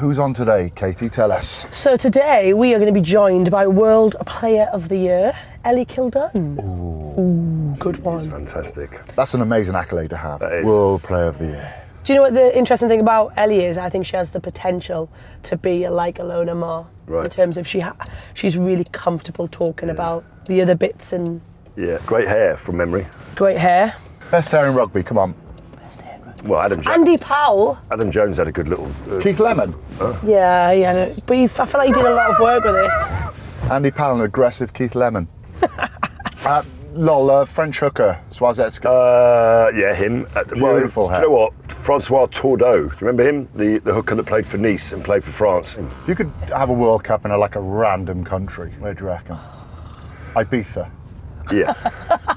Who's on today, Katie? Tell us. So today we are going to be joined by World Player of the Year, Ellie Kildunne. Ooh, good one. It's fantastic. That's an amazing accolade to have. That is. World Player of the Year. Do you know what the interesting thing about Ellie is? I think she has the potential to be like Ilona Maher. Right. In terms of she's really comfortable talking about the other bits and... Yeah, great hair from memory. Great hair. Best hair in rugby, come on. Well, Adam Jones had a good little... Keith Lemon. Yeah, but I feel like he did a lot of work with it. Andy Powell, an aggressive Keith Lemon. French hooker, Swazetska. Yeah, him. Beautiful hair. Do you know what? Francois Tordeau. Do you remember him? The hooker that played for Nice and played for France. You could have a World Cup in a random country. Where do you reckon? Ibiza. Yeah.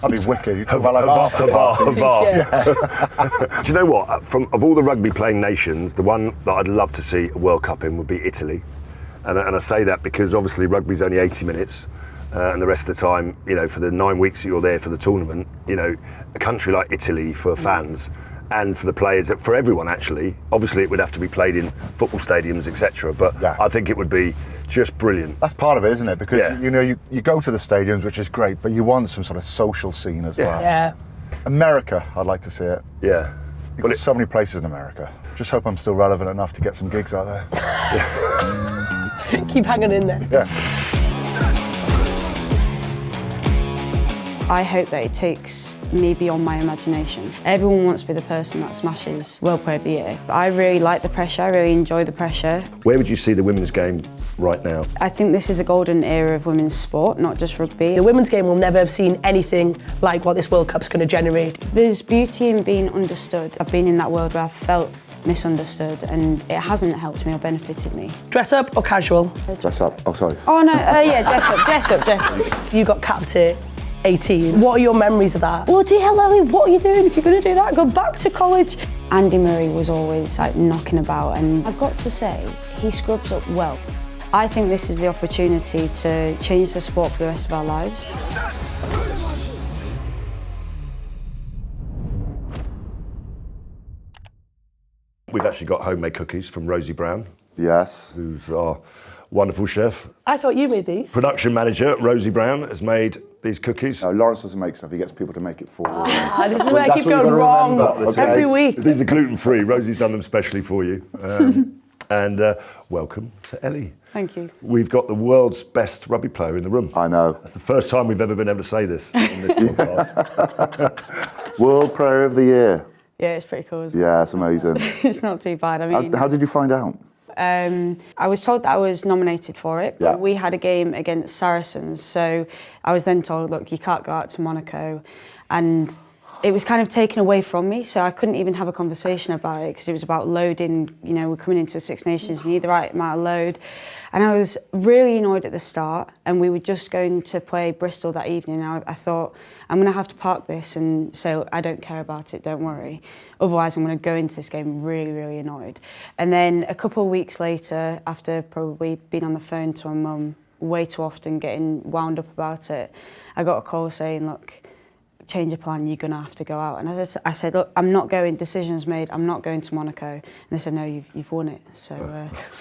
That'd be wicked. You talk about after parties. Yeah. Do you know what? Of all the rugby playing nations, the one that I'd love to see a World Cup in would be Italy. And I say that because obviously rugby's only 80 minutes. And the rest of the time, for the 9 weeks that you're there for the tournament, a country like Italy for fans and for the players, for everyone actually, obviously it would have to be played in football stadiums, etc. But I think it would be just brilliant. That's part of it, isn't it? Because you go to the stadiums, which is great, but you want some sort of social scene as well. Yeah. America, I'd like to see it. Yeah. You've got so many places in America. Just hope I'm still relevant enough to get some gigs out there. Keep hanging in there. Yeah. I hope that it takes me beyond my imagination. Everyone wants to be the person that smashes World Player of the Year. But I really like the pressure, I really enjoy the pressure. Where would you see the women's game right now? I think this is a golden era of women's sport, not just rugby. The women's game will never have seen anything like what this World Cup's going to generate. There's beauty in being understood. I've been in that world where I've felt misunderstood and it hasn't helped me or benefited me. Dress up or casual? Dress up. Oh, sorry. Oh no, yeah, dress up. You got capped at 18. What are your memories of that? Bloody hell, Ellie, what are you doing? If you're going to do that, go back to college. Andy Murray was always knocking about, and I've got to say, he scrubs up well. I think this is the opportunity to change the sport for the rest of our lives. We've actually got homemade cookies from Rosie Brown. Yes. Who's our wonderful chef. I thought you made these. Production manager, Rosie Brown, has made these cookies. No, Lawrence doesn't make stuff, he gets people to make it for him. This is where I keep going wrong every week. These are gluten-free. Rosie's done them specially for you. And welcome to Ellie. Thank you. We've got the world's best rugby player in the room. I know. That's the first time we've ever been able to say this on this podcast. World Player of the Year. Yeah, it's pretty cool, isn't it? Yeah, it's amazing. It's not too bad. I mean, how did you find out? I was told that I was nominated for it, but we had a game against Saracens, so I was then told, look, you can't go out to Monaco, and it was kind of taken away from me, so I couldn't even have a conversation about it because it was about loading. We're coming into a Six Nations, you need the right amount of load. And I was really annoyed at the start, and we were just going to play Bristol that evening. I thought, I'm going to have to park this and say, I don't care about it, don't worry. Otherwise, I'm going to go into this game really, really annoyed. And then a couple of weeks later, after probably being on the phone to my mum way too often, getting wound up about it, I got a call saying, look, change your plan, you're going to have to go out. And I said, look, I'm not going, decision's made, I'm not going to Monaco. And they said, no, you've won it. So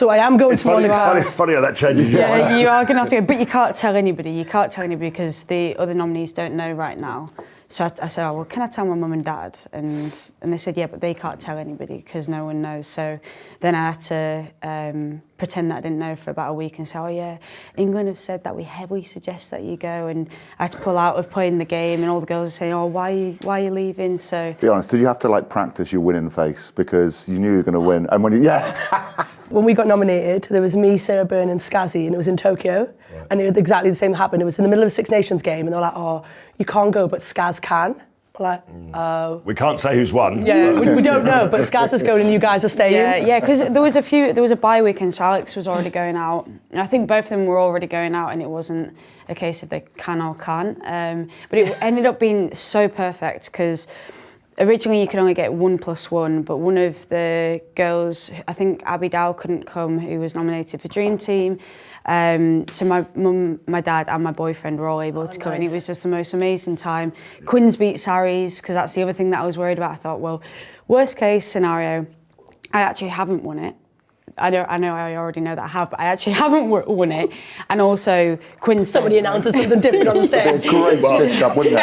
I am going to Monaco. It's funny how that changes your mind. Yeah, you are going to have to go, but you can't tell anybody. You can't tell anybody because the other nominees don't know right now. So I said, oh, well, can I tell my mum and dad? And they said, yeah, but they can't tell anybody because no one knows. So then I had to pretend that I didn't know for about a week and say, oh yeah, England have said that we heavily suggest that you go, and I had to pull out of playing the game, and all the girls were saying, oh, why are you leaving? So Be honest, did you have to practice your winning face because you knew you were going to win? And when When we got nominated, there was me, Sarah Byrne and Skazzy, and it was in Tokyo, and it was exactly the same happened. It was in the middle of a Six Nations game, and they were like, oh, you can't go, but Skaz can. We're like, oh. We can't say who's won. Yeah, we don't know, but Skaz is going and you guys are staying. Yeah, because there was a bye weekend, so Alex was already going out. And I think both of them were already going out, and it wasn't a case of they can or can't. But it ended up being so perfect because originally you could only get 1+1, but one of the girls, I think Abby Dow couldn't come, who was nominated for Dream Team. So my mum, my dad and my boyfriend were all able to come, nice. and it was just the most amazing time. Quins beat Saris, because that's the other thing that I was worried about. I thought, well, worst case scenario, I actually haven't won it. I know I already know that I have, but I actually haven't won it. And also Quinton. Somebody announces something different on the stage. Great stitch up, wouldn't it?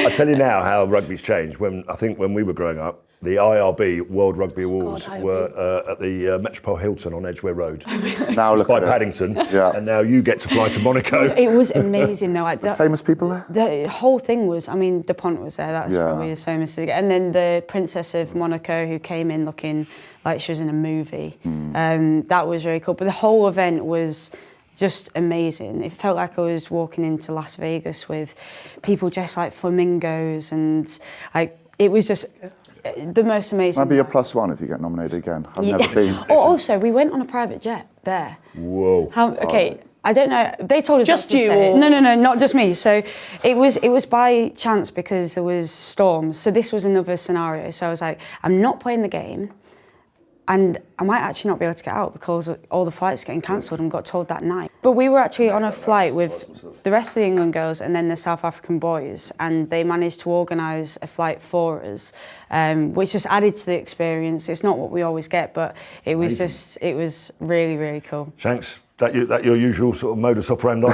I tell you now how rugby's changed. I think when we were growing up, the IRB World Rugby Awards were at the Metropole Hilton on Edgware Road. Now look by at it. Paddington. Yeah. And now you get to fly to Monaco. It was amazing though. Like Famous people there? the whole thing was, I mean, DuPont was there, that's probably as famous as it gets. And then the Princess of Monaco who came in looking like she was in a movie. That was really cool. But the whole event was just amazing. It felt like I was walking into Las Vegas with people dressed like flamingos, and like it was just the most amazing. Might be a +1 if you get nominated again. I've never been. Also, we went on a private jet there. Whoa. Okay, I don't know. They told us Just not to you say. or- No, not just me. So it was by chance because there was storms. So this was another scenario. So I was like, I'm not playing the game, and I might actually not be able to get out because all the flights getting cancelled, and got told that night. But we were actually on a flight with the rest of the England girls and then the South African boys, and they managed to organise a flight for us, which just added to the experience. It's not what we always get, but it was it was really, really cool. Shanks, that your usual sort of modus operandi?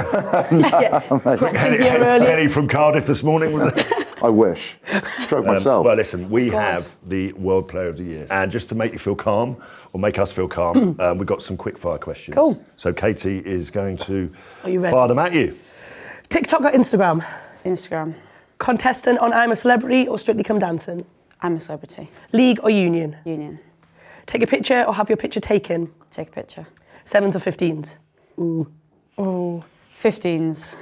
Here early. Henny from Cardiff this morning, was it? I wish. Stroke myself. Well, listen, we have the World Player of the Year. And just to make you feel calm, or make us feel calm, we've got some quickfire questions. Cool. So Katie is going to Are you ready? fire them at you. TikTok or Instagram? Instagram. Contestant on I'm a Celebrity or Strictly Come Dancing? I'm a Celebrity. League or Union? Union. Take a picture or have your picture taken? Take a picture. 7s or 15s? Oh, 15s.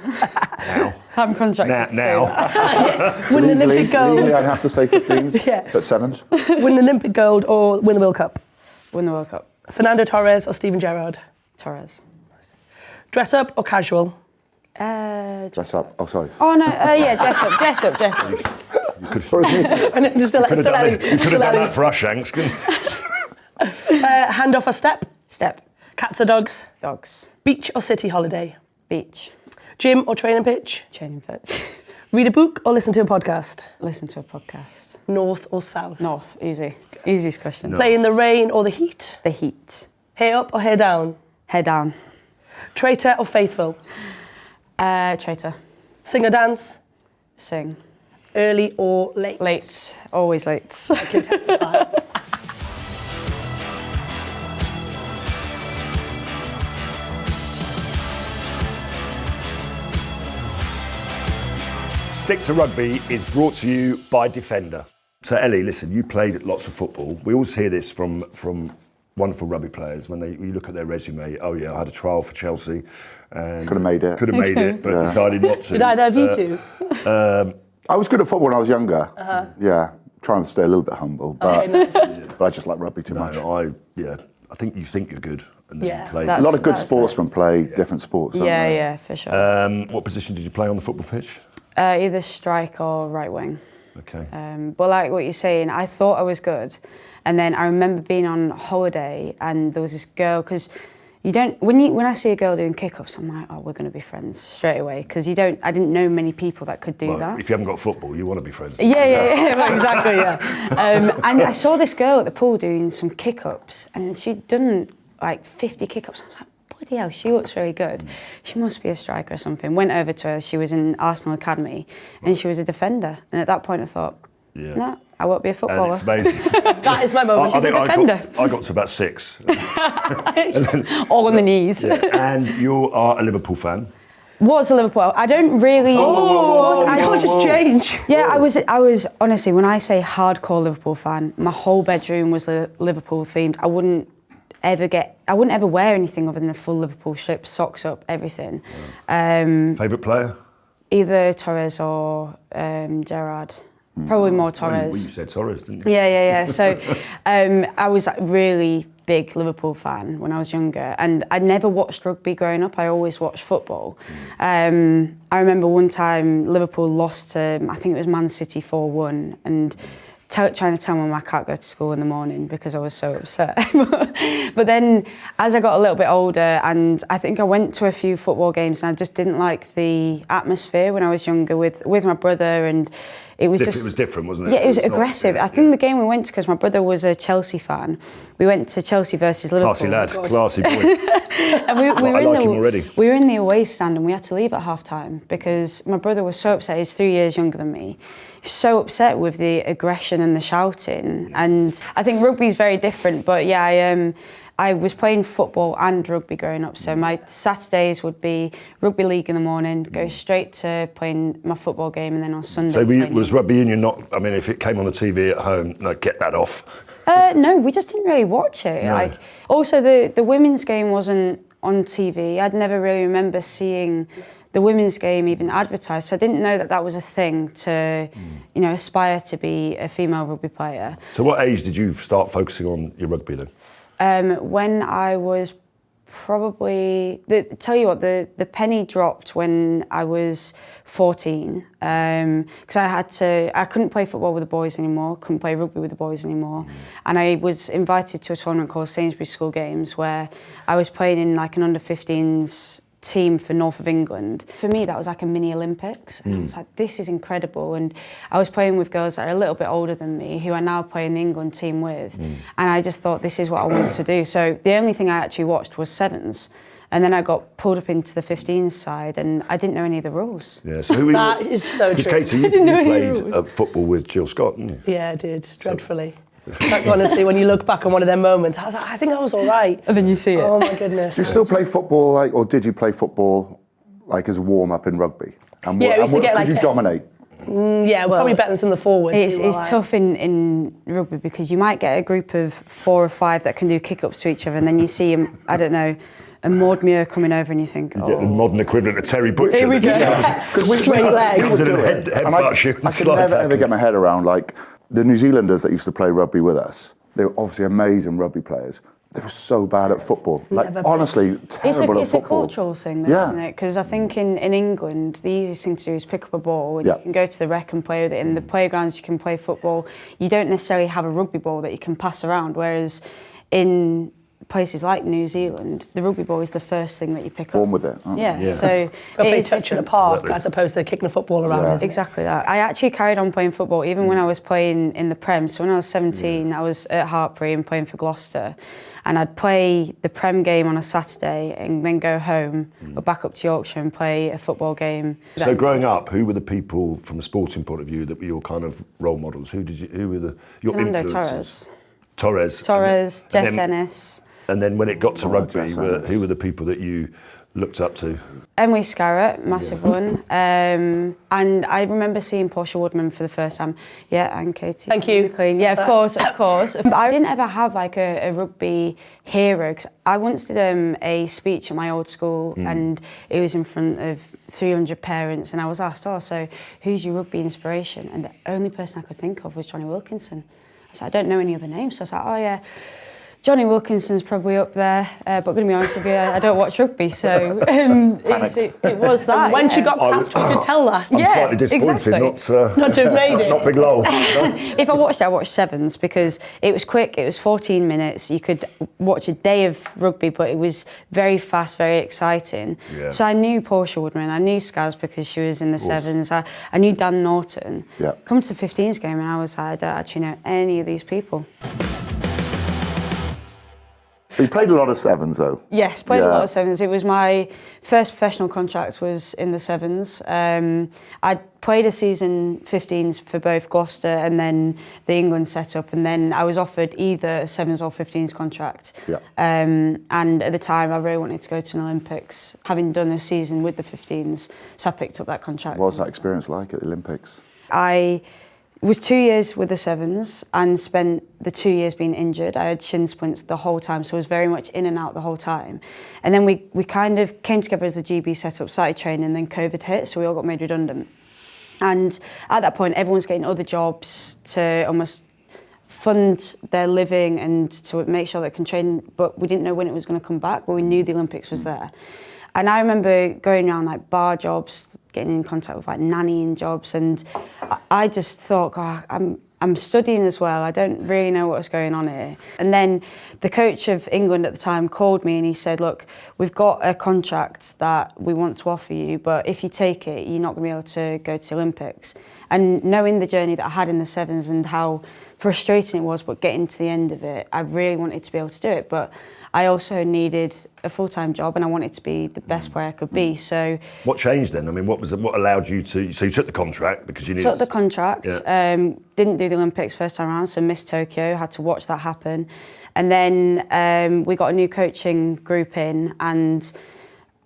Now. I'm contracted to say that. Win an Olympic gold. Legally, I'd have to say 15s, Yeah. but 7s. Win an Olympic gold or win the World Cup? Win the World Cup. Fernando Torres or Steven Gerrard? Torres. Dress up or casual? Dress up. Oh, sorry. Oh no, yeah, dress up. You could And then there's still have done, Ellie. you could have done that for us, Shanks, couldn't you? Hand off or step? Step. Cats or dogs? Dogs. Beach or city holiday? Beach. Gym or training pitch? Training pitch. Read a book or listen to a podcast? Listen to a podcast. North or south? North. Easy. Easiest question. Play in the rain or the heat? The heat. Hair up or hair down? Head down. Traitor or faithful? Traitor. Sing or dance? Sing. Early or late? Late. Always late. I can testify. Stick to Rugby is brought to you by Defender. So Ellie, listen, you played lots of football. We always hear this from wonderful rugby players when you look at their resume. Oh yeah, I had a trial for Chelsea and Could have made it. Could have made it, but decided not to. Did either of you two? I was good at football when I was younger. Yeah, trying to stay a little bit humble, but, Okay, nice. but I just like rugby too much. No, I think you think you're good, and then Yeah, you play. A that's- lot of good That's sportsmen play different sports, don't they? Yeah, for sure. What position did you play on the football pitch? Either strike or right wing. Okay. But like what you're saying, I thought I was good, and then I remember being on holiday, and there was this girl because you don't when I see a girl doing kick-ups, I'm like, oh, we're going to be friends straight away because I didn't know many people that could do Well, that. if you haven't got football, you want to be friends. Yeah, exactly, yeah. And I saw this girl at the pool doing some kick-ups, and she'd done like 50 kick-ups. I was like, bloody hell, she looks very good. She must be a striker or something. Went over to her, she was in Arsenal Academy, and she was a defender. And at that point I thought, no, I won't be a And footballer. it's amazing. That is my moment. I think a defender. I got to about 6. All on the knees. And you are a Liverpool fan. Was a Liverpool. I don't really... I can't just change. Yeah, I was honestly, when I say hardcore Liverpool fan, my whole bedroom was Liverpool themed. I wouldn't ever wear anything other than a full Liverpool strip, socks up, everything. Favourite player? Either Torres or Gerrard. Probably more Torres. Well, you said Torres, didn't you? Yeah. So I was a really big Liverpool fan when I was younger, and I never watched rugby growing up. I always watched football. I remember one time Liverpool lost to, I think it was Man City 4-1, and trying to tell my mum I can't go to school in the morning because I was so upset. But then as I got a little bit older, and I think I went to a few football games, and I just didn't like the atmosphere when I was younger with my brother, and it was It was different, wasn't it? Yeah, it was It's not- aggressive. yeah, I think the game we went to, because my brother was a Chelsea fan, we went to Chelsea versus Liverpool. Classy lad, classy boy. And we were I in like the, him already. We were in the away stand and we had to leave at half time because my brother was so upset. He's 3 years younger than me. He's so upset with the aggression and the shouting. And I think rugby's very different, but yeah, I was playing football and rugby growing up, so my Saturdays would be rugby league in the morning, go straight to playing my football game, and then on Sunday. So was rugby union not? I mean, if it came on the TV at home, no, get that off. No, we just didn't really watch it. No. Like, also the women's game wasn't on TV. I'd never really remember seeing the women's game even advertised, so I didn't know that that was a thing to, you know, aspire to be a female rugby player. So what age did you start focusing on your rugby then? When I was probably, tell you what, the penny dropped when I was 14, because I couldn't play football with the boys anymore, couldn't play rugby with the boys anymore, and I was invited to a tournament called Sainsbury School Games where I was playing in like an under-15s team for North of England. For me, that was like a mini Olympics, and I was like, this is incredible. And I was playing with girls that are a little bit older than me, who I now play in the England team with, and I just thought, this is what I wanted to do. So the only thing I actually watched was sevens, and then I got pulled up into the 15s side, and I didn't know any of the rules. Yeah, so who That is so true. Katie, you played football with Jill Scott, didn't you? Yeah, I did, dreadfully. Like, honestly, when you look back on one of their moments, I was like, I think I was all right. And then you see it. Oh my goodness. Do you still play football, like, or did you play football like as a warm up in rugby? And Yeah, we used to get, did like, you dominate? Yeah, probably better than some of the forwards. It's who were like- tough in rugby because you might get a group of 4 or 5 that can do kick-ups to each other, and then you see, I don't know, a Maud Muir coming over and you think, oh. Yeah, the modern equivalent of Terry Butcher. Here we go. Straight leg. Comes in and And headbutts you and I could slide never ever tackles. get my head around, like, the New Zealanders that used to play rugby with us. They were obviously amazing rugby players. They were so bad at football. Like, Never. honestly, terrible It's at a football. cultural thing, though, Yeah. isn't it? Because I think in England, the easiest thing to do is pick up a ball and Yeah. you can go to the rec and play with it. In the playgrounds, you can play football. You don't necessarily have a rugby ball that you can pass around, whereas in places like New Zealand, the rugby ball is the first thing that you pick Born up. with it, aren't Yeah, Yeah. so Go play it's touch in a different. park Exactly. as opposed to kicking a football around. Yeah. Isn't it? Exactly that. I actually carried on playing football even when I was playing in the Prem. So when I was 17, I was at Hartpury and playing for Gloucester. And I'd play the Prem game on a Saturday and then go home or back up to Yorkshire and play a football game. So growing up, who were the people from a sporting point of view that were your kind of role models? Who were your Fernando influences? Torres, Torres, Jess Ennis. and then when it got to rugby, Jess Ennis. who were the people that you looked up to? Emily Scarrett, massive one. And I remember seeing Portia Woodman for the first time. Yeah, and Katy. Thank you. Daley-Mclean. Yeah, of course. But I didn't ever have like a rugby hero. 'Cause I once did a speech at my old school and it was in front of 300 parents and I was asked, so who's your rugby inspiration? And the only person I could think of was Johnny Wilkinson. I said, I don't know any other names. So I was like, oh yeah, Johnny Wilkinson's probably up there, but going to be honest with you, I don't watch rugby, so it was that. And when she yeah. got capped, we could tell that. I'm Yeah, slightly disappointed exactly. Not to have made it. not Big Lowell. If I watched it, I watched sevens because it was quick, it was 14 minutes, you could watch a day of rugby, but it was very fast, very exciting. Yeah. So I knew Portia Woodman, I knew Skaz because she was in the sevens, I knew Dan Norton. Yeah. Come to the 15s game and I was like, I don't actually know any of these people. So you played a lot of sevens, though. Yes, played a Yeah. lot of sevens. It was my first professional contract was in the sevens. I'd played a season 15s for both Gloucester and then the England setup, and then I was offered either a sevens or 15s contract. Yeah. And at the time, I really wanted to go to an Olympics, having done a season with the 15s, so I picked up that contract. What was that experience like at the Olympics? I was 2 years with the sevens and spent the 2 years being injured. I had shin splints the whole time, so I was very much in and out the whole time. And then we kind of came together as a GB setup, started training, and then COVID hit, so we all got made redundant. And at that point, everyone's getting other jobs to almost fund their living and to make sure they can train, but we didn't know when it was going to come back, but we knew the Olympics was there. And I remember going around like bar jobs, getting in contact with like nannying jobs, and I just thought, I'm studying as well. I don't really know what's going on here. And then the coach of England at the time called me and he said, look, we've got a contract that we want to offer you, but if you take it, you're not going to be able to go to the Olympics. And knowing the journey that I had in the sevens and how frustrating it was, but getting to the end of it, I really wanted to be able to do it. But I also needed a full-time job and I wanted to be the best player I could be. So what changed then? I mean, what allowed you to? So you took the contract because you needed. Took the contract. Yeah. Didn't do the Olympics first time around, so missed Tokyo. Had to watch that happen, and then we got a new coaching group in, and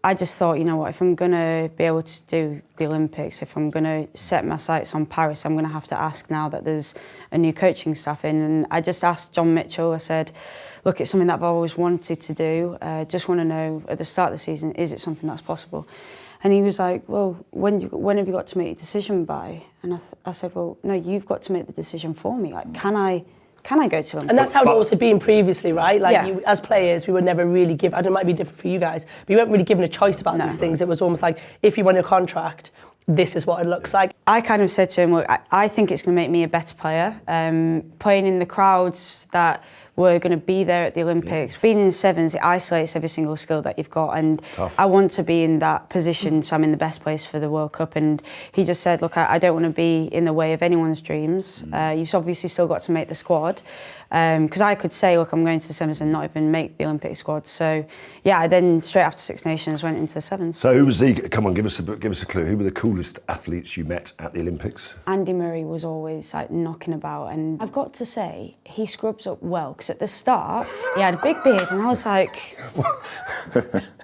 I just thought, you know what, if I'm going to be able to do the Olympics, if I'm going to set my sights on Paris, I'm going to have to ask now that there's a new coaching staff in. And I just asked John Mitchell, I said, look, it's something that I've always wanted to do. Just want to know at the start of the season, is it something that's possible? And he was like, well, when have you got to make your decision by? And I said, well, no, you've got to make the decision for me. Like, can I go to Olympics? And that's how it's also been previously, right? Like, Yeah. as players, we were never really given, I don't know, it might be different for you guys, but you weren't really given a choice about these things. It was almost like, if you won your contract, this is what it looks like. I kind of said to him, look, I think it's going to make me a better player. Playing in the crowds that were going to be there at the Olympics. Being in the sevens, it isolates every single skill that you've got, and Tough. I want to be in that position so I'm in the best place for the World Cup. And he just said, look, I don't want to be in the way of anyone's dreams. You've obviously still got to make the squad. Because I could say, look, I'm going to the sevens and not even make the Olympic squad. So, yeah, I then straight after Six Nations went into the sevens. So who was the? Come on, give us a clue. Who were the coolest athletes you met at the Olympics? Andy Murray was always like knocking about, and I've got to say he scrubs up well, because at the start he had a big beard and I was like,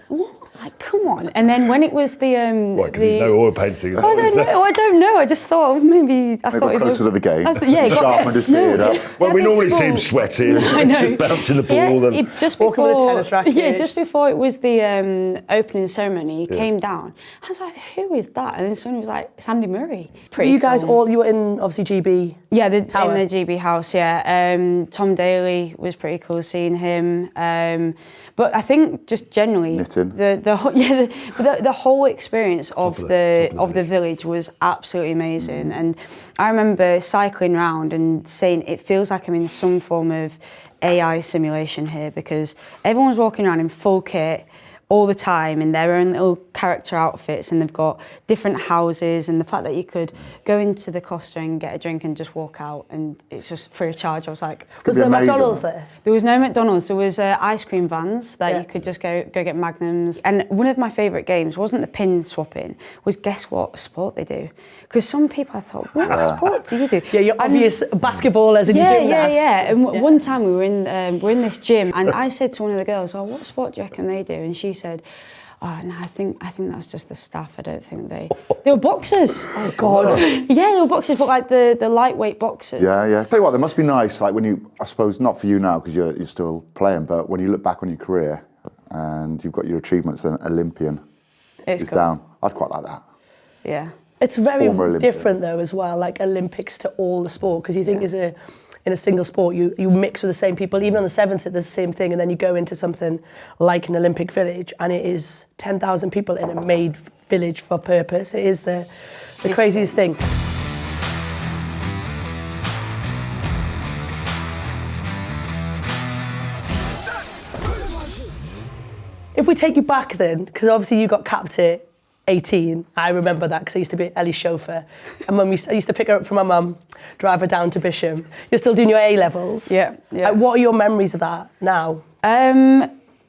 what? Like, come on. And then when it was the Why? Because there's no oil painting. I don't know. I just thought maybe I thought closer to the game. Yeah, Sharpened his beard up. Well, we normally see him sweating, just bouncing the ball. And just walking with a before, tennis racket. yeah, just before it was the opening ceremony, he came down. I was like, who is that? And then someone was like, it's Andy Murray. Pretty You guys cool. you were in, obviously, GB. Yeah, Tower. in the GB house, yeah. Tom Daley was pretty cool seeing him. But I think just generally Knitting. the whole experience of Top the village was absolutely amazing. And I remember cycling around and saying it feels like I'm in some form of AI simulation here, because everyone's walking around in full kit all the time in their own little character outfits, and they've got different houses, and the fact that you could go into the Costa and get a drink and just walk out and it's just free of charge. I was like, Was be there amazing. McDonald's there? there was no McDonald's, there was ice cream vans that Yeah. you could just go get Magnums. And one of my favourite games wasn't the pin swapping, was guess what sport they do. Because some people I thought, what sport do you do? Yeah, you're obvious basketballers and you gymnasts. Yeah. And one time we were in this gym and I said to one of the girls, oh, what sport do you reckon they do? And she said, oh, no, I think that's just the staff. I don't think they were boxers. Oh, God. Yeah, they were boxers, but like the lightweight boxers. Yeah. Tell you what, they must be nice. Like when you, I suppose, not for you now because you're still playing, but when you look back on your career and you've got your achievements, then Olympian It's is cool. down. I'd quite like that. Yeah. It's very Former Olympian. different though as well, like Olympics to all the sport, because you think in a single sport you mix with the same people. Even on the sevens it's the same thing, and then you go into something like an Olympic village and it is 10,000 people in a made village for purpose. It is the craziest thing. If we take you back then, because obviously you got capped at 18, I remember that because I used to be Ellie's chauffeur. And when I used to pick her up from my mum, drive her down to Bisham. You're still doing your A-levels. Yeah. Like, what are your memories of that now?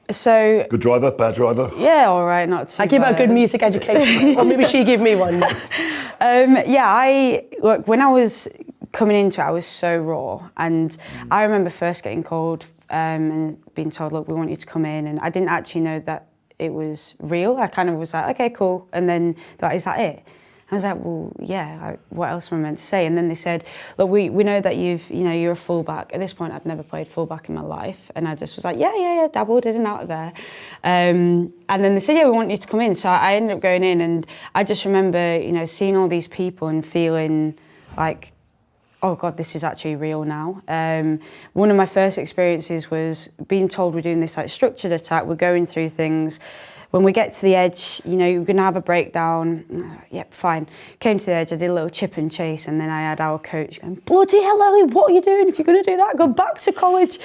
So good driver, bad driver. yeah, all right, not too I give her a bad. good music education, or maybe she give me one. Look, when I was coming into it, I was so raw, and I remember first getting called and being told, look, we want you to come in, and I didn't actually know that it was real. I kind of was like, okay, cool, and then they're like, is that it? I was like, well, yeah, what else am I meant to say? And then they said, look, we know that you're a fullback. At this point, I'd never played fullback in my life. And I just was like, yeah, dabbled in and out of there. And then they said, yeah, we want you to come in. So I ended up going in, and I just remember, seeing all these people and feeling like, oh God, this is actually real now. One of my first experiences was being told we're doing this like structured attack, we're going through things. when we get to the edge, you know, you're going to have a breakdown. Yep, fine. Came to the edge, I did a little chip and chase, and then I had our coach going, bloody hell, Ellie, what are you doing? If you're going to do that, go back to college.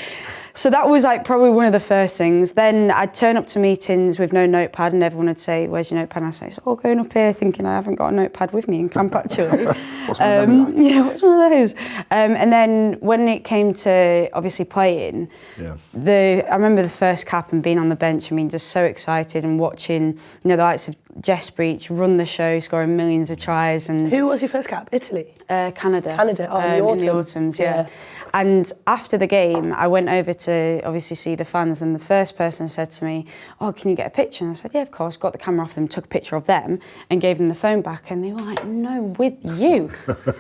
So that was like probably one of the first things. Then I'd turn up to meetings with no notepad and everyone would say, where's your notepad? And I'd say, it's all going up here thinking I haven't got a notepad with me in camp actually. What's one of them like? Yeah, what's one of those? And then when it came to obviously playing, I remember the first cap and being on the bench, I mean, just so excited and watching, you know, the likes of Jess Breach run the show, scoring millions of tries. And who was your first cap? Italy? Canada. Canada, oh, in the autumns, yeah. And after the game, I went over to obviously see the fans, and the first person said to me, oh, can you get a picture? And I said, yeah, of course. Got the camera off them, took a picture of them, and gave them the phone back, and they were like, no, with you.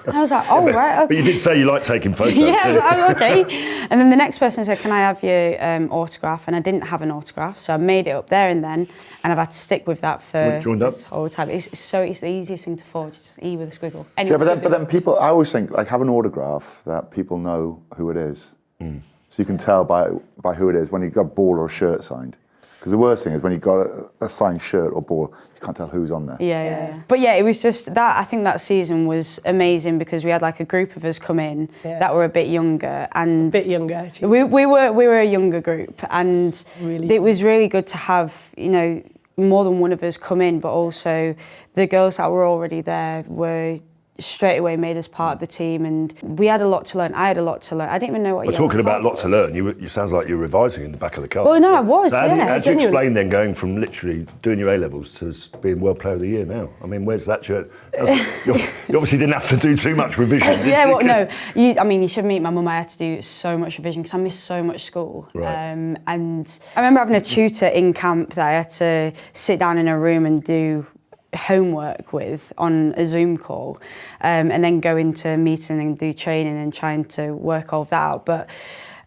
And I was like, oh, right, okay. But you did say you like taking photos. Yeah, I was like, oh, okay. And then the next person said, can I have your autograph? And I didn't have an autograph, so I made it up there and then, and I've had to stick with that for this whole time. It's the easiest thing to forge, just E with a squiggle. Anyway, Yeah, but then people, I always think, like, have an autograph that people know who it is. So you can tell by who it is when you've got a ball or a shirt signed. Because the worst thing is when you've got a signed shirt or ball, you can't tell who's on there. Yeah. But yeah, it was just that, I think that season was amazing because we had like a group of us come in that were a bit younger. And a bit younger. We were a younger group, and it was really good to have, you know, more than one of us come in, but also the girls that were already there were straight away made us part of the team, and we had a lot to learn. I had a lot to learn. I didn't even know what We're talking about lot to learn. You sounds like you're revising in the back of the car. Well, no, I was, How do you explain then going from literally doing your A-levels to being World Player of the Year now? I mean, where's that shirt? You obviously didn't have to do too much revision, did yeah, you? well, no. You should meet my mum. I had to do so much revision because I missed so much school. Right. And I remember having a tutor in camp that I had to sit down in a room and do homework with on a Zoom call, and then go into a meeting and do training and trying to work all of that out. But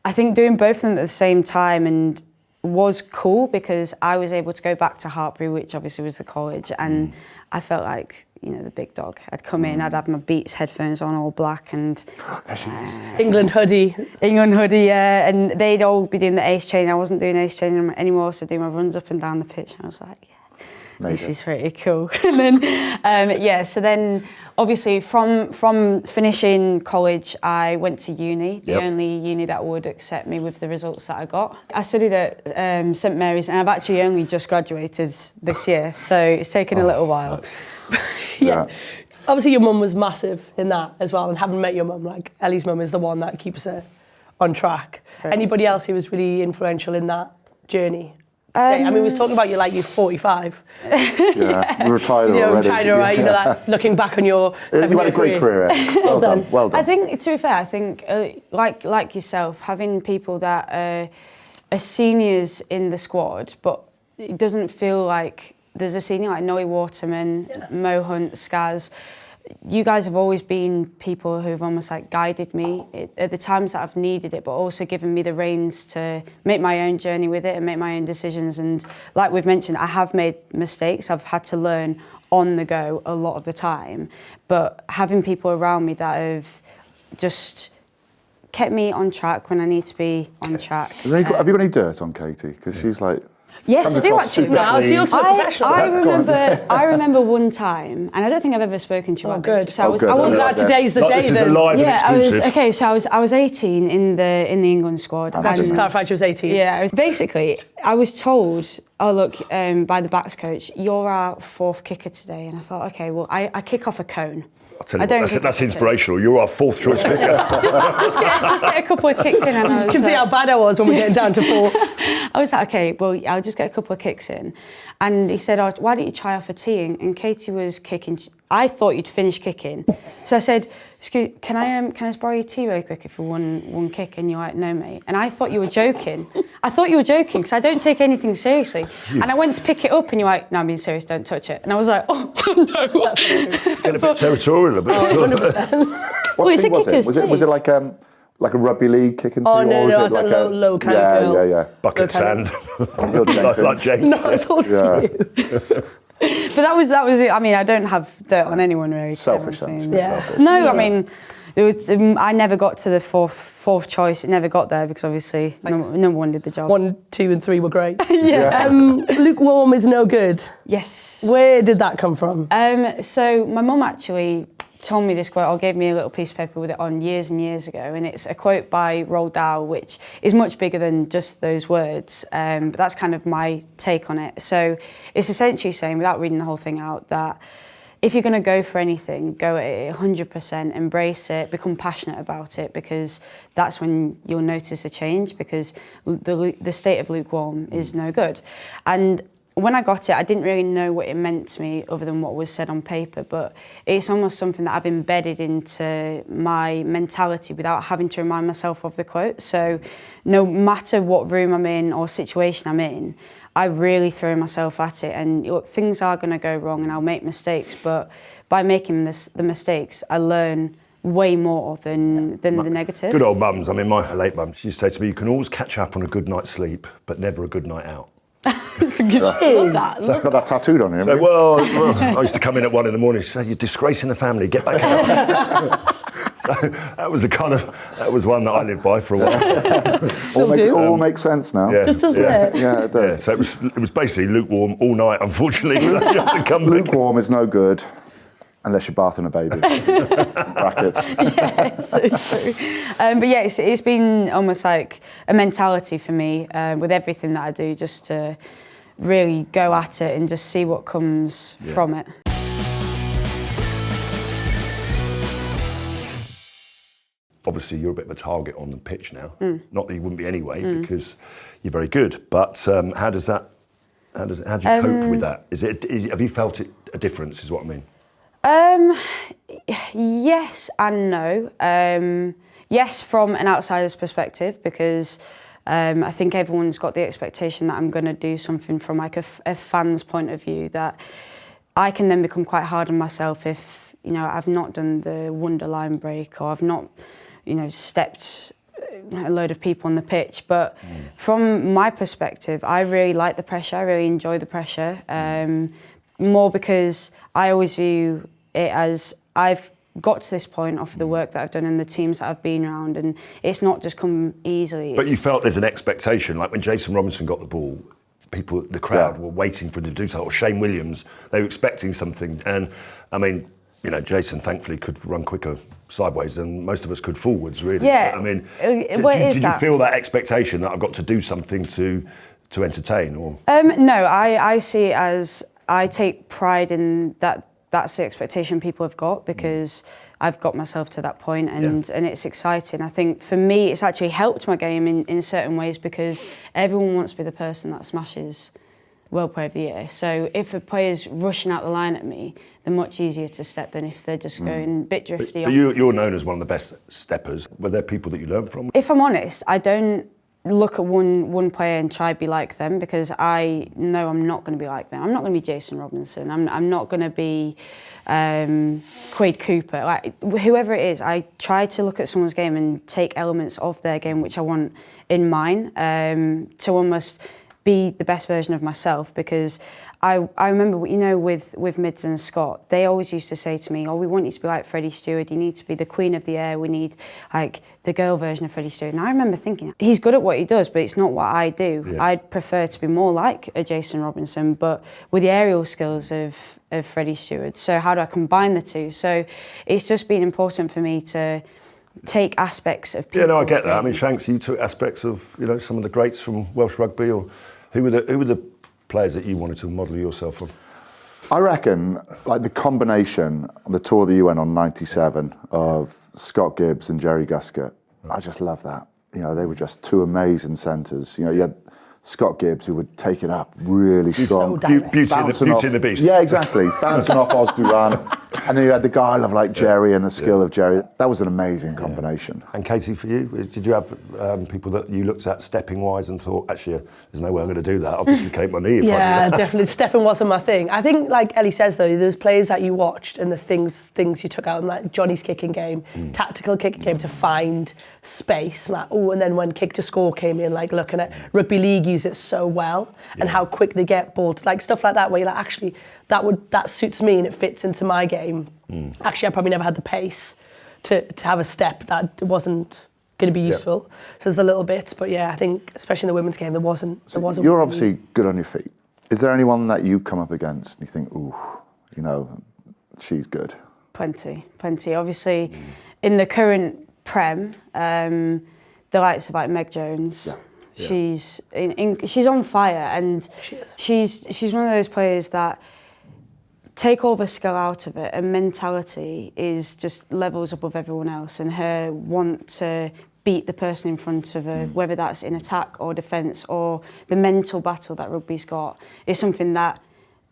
I think doing both of them at the same time and was cool because I was able to go back to Hartbury, which obviously was the college, and I felt like, you know, the big dog. I'd come in, I'd have my Beats headphones on, all black, and England hoodie, yeah, and they'd all be doing the ace training. I wasn't doing ace training anymore, so doing my runs up and down the pitch, and I was like, yeah. This is pretty cool. And then, so then obviously from finishing college, I went to uni, the only uni that would accept me with the results that I got. I studied at St Mary's, and I've actually only just graduated this year, so it's taken a little while. yeah. Obviously your mum was massive in that as well, and having met your mum, like Ellie's mum is the one that keeps her on track. Anybody else who was really influential in that journey? I mean, we was talking about you're 45. Yeah, you retired already. Retired already, you know, that looking back on your 7-year You had a great career. Well done. Well done. I think, to be fair, like yourself, having people that are seniors in the squad, but it doesn't feel like there's a senior like Noe Waterman, Mo Hunt, Skaz. You guys have always been people who've almost like guided me at the times that I've needed it, but also given me the reins to make my own journey with it and make my own decisions. And like we've mentioned, I have made mistakes. I've had to learn on the go a lot of the time, but having people around me that have just kept me on track when I need to be on track. Have you got any dirt on Katy? Because she's like... Yes, I do actually. No, so you're professional. I remember one time, and I don't think I've ever spoken to you about this. So I was like, today's the day. This is a live and exclusive. I was 18 in the England squad. I just clarified, she was 18. Yeah, I was told, oh look, by the backs coach, you're our fourth kicker today, and I thought, okay, well, I kick off a cone. I'll tell you what, that's inspirational. You're our fourth choice kicker. just get a couple of kicks in. And you can see how bad I was when we were getting down to 4. I was like, okay, well, I'll just get a couple of kicks in. And he said, oh, why don't you try off a teeing? And Katy was kicking. I thought you'd finish kicking. So I said, excuse, can I just borrow your tee really quick for one kick? And you're like, no, mate. And I thought you were joking. Because I don't take anything seriously. And I went to pick it up and you're like, no, I'm being serious, don't touch it. And I was like, oh, no. Get a bit territorial a bit. 100%. What team was it? Was it like a rugby league kicking team? Oh, no, it was like a low kind of girl. Yeah. Bucket sand. like James. No, it's all just you. But that was it. I mean, I don't have dirt on anyone really. Selfish. Yeah. No, I mean, I never got to the fourth choice. It never got there because obviously number one did the job. 1, 2, and 3 were great. Yeah. Lukewarm is no good. Yes. Where did that come from? So my mum actually told me this quote, or gave me a little piece of paper with it on years and years ago, and it's a quote by Roald Dahl, which is much bigger than just those words, but that's kind of my take on it. So it's essentially saying, without reading the whole thing out, that if you're going to go for anything, go at it 100%, embrace it, become passionate about it, because that's when you'll notice a change, because the state of lukewarm is no good. And when I got it, I didn't really know what it meant to me other than what was said on paper, but it's almost something that I've embedded into my mentality without having to remind myself of the quote. So no matter what room I'm in or situation I'm in, I really throw myself at it. And look, things are going to go wrong and I'll make mistakes, but by making the mistakes, I learn way more than the negatives. Good old mums. I mean, my late mum, she used to say to me, you can always catch up on a good night's sleep, but never a good night out. It's a good love that. You've got that tattooed on you. So, well, I used to come in at 1 a.m. She said, "You're disgracing the family. Get back out." So that was one that I lived by for a while. All makes sense now. Just doesn't it? Yeah, it does. So it was basically lukewarm all night, unfortunately. So I had to come back. Lukewarm is no good unless you're bathing a baby. Brackets. Yeah, so true. But yeah, it's been almost like a mentality for me with everything that I do, just to really go at it and just see what comes from it. Obviously, you're a bit of a target on the pitch now. Not that you wouldn't be anyway, because you're very good. But how do you cope with that? Have you felt it a difference? Is what I mean. Yes and no. Yes, from an outsider's perspective, because I think everyone's got the expectation that I'm going to do something from like a fan's point of view, that I can then become quite hard on myself if, I've not done the wonder line break, or I've not, stepped a load of people on the pitch. But from my perspective, I really like the pressure. I really enjoy the pressure. More because I always view it as I've got to this point off the work that I've done and the teams that I've been around, and it's not just come easily. But you felt there's an expectation, like when Jason Robinson got the ball, the crowd were waiting for him to do something, or Shane Williams, they were expecting something. And I mean, Jason thankfully could run quicker sideways than most of us could forwards, really. Yeah. But, I mean, did you feel that expectation that I've got to do something to entertain? Or no, I see it as I take pride in that. That's the expectation people have got, because I've got myself to that point, and it's exciting. I think for me, it's actually helped my game in certain ways, because everyone wants to be the person that smashes World Player of the Year. So if a player's rushing out the line at me, they're much easier to step than if they're just going a bit drifty. But you're known as one of the best steppers. Were there people that you learned from? If I'm honest, I don't look at one player and try to be like them, because I know I'm not going to be like them. I'm not going to be Jason Robinson. I'm not going to be Quade Cooper. Like whoever it is, I try to look at someone's game and take elements of their game which I want in mine, to almost be the best version of myself. Because I remember, with Mids and Scott, they always used to say to me, "Oh, we want you to be like Freddie Stewart. You need to be the queen of the air. We need like the girl version of Freddie Stewart." And I remember thinking, he's good at what he does, but it's not what I do. Yeah. I'd prefer to be more like a Jason Robinson, but with the aerial skills of Freddie Stewart. So how do I combine the two? So it's just been important for me to take aspects of people. Yeah, no, I get that. I mean, Shanks, you took aspects of some of the greats from Welsh rugby, or who were the players that you wanted to model yourself on? I reckon, like the combination on the tour that you went on, 97, of Scott Gibbs and Jerry Guscott, I just love that. They were just two amazing centres. You had Scott Gibbs, who would take it up really strong. So Beauty and the Beast. Yeah, exactly. Bouncing off Oz Duran. And then you had the guy I love, like Jerry, and the skill of Jerry. That was an amazing combination. And Katy, for you, did you have people that you looked at stepping wise and thought, actually, there's no way I'm going to do that? I'll dislocate my knee. Yeah, definitely. Stepping wasn't my thing. I think, like Ellie says, though, there's players that you watched and the things you took out, like Johnny's kicking game, tactical kicking game to find space. Like, and then when kick to score came in, like looking at rugby league use it so well, and how quick they get balls, like stuff like that, where you're like, actually, that suits me and it fits into my game. Actually, I probably never had the pace to have a step that wasn't going to be useful. So there's a little bit, but yeah, I think especially in the women's game, there wasn't. You're really... obviously good on your feet. Is there anyone that you come up against and you think, ooh, you know, she's good? Plenty. Obviously, in the current Prem, the likes of like Meg Jones, she's on fire, and she's one of those players that take all the skill out of it, and mentality is just levels above everyone else, and her want to beat the person in front of her, whether that's in attack or defence, or the mental battle that rugby's got, is something that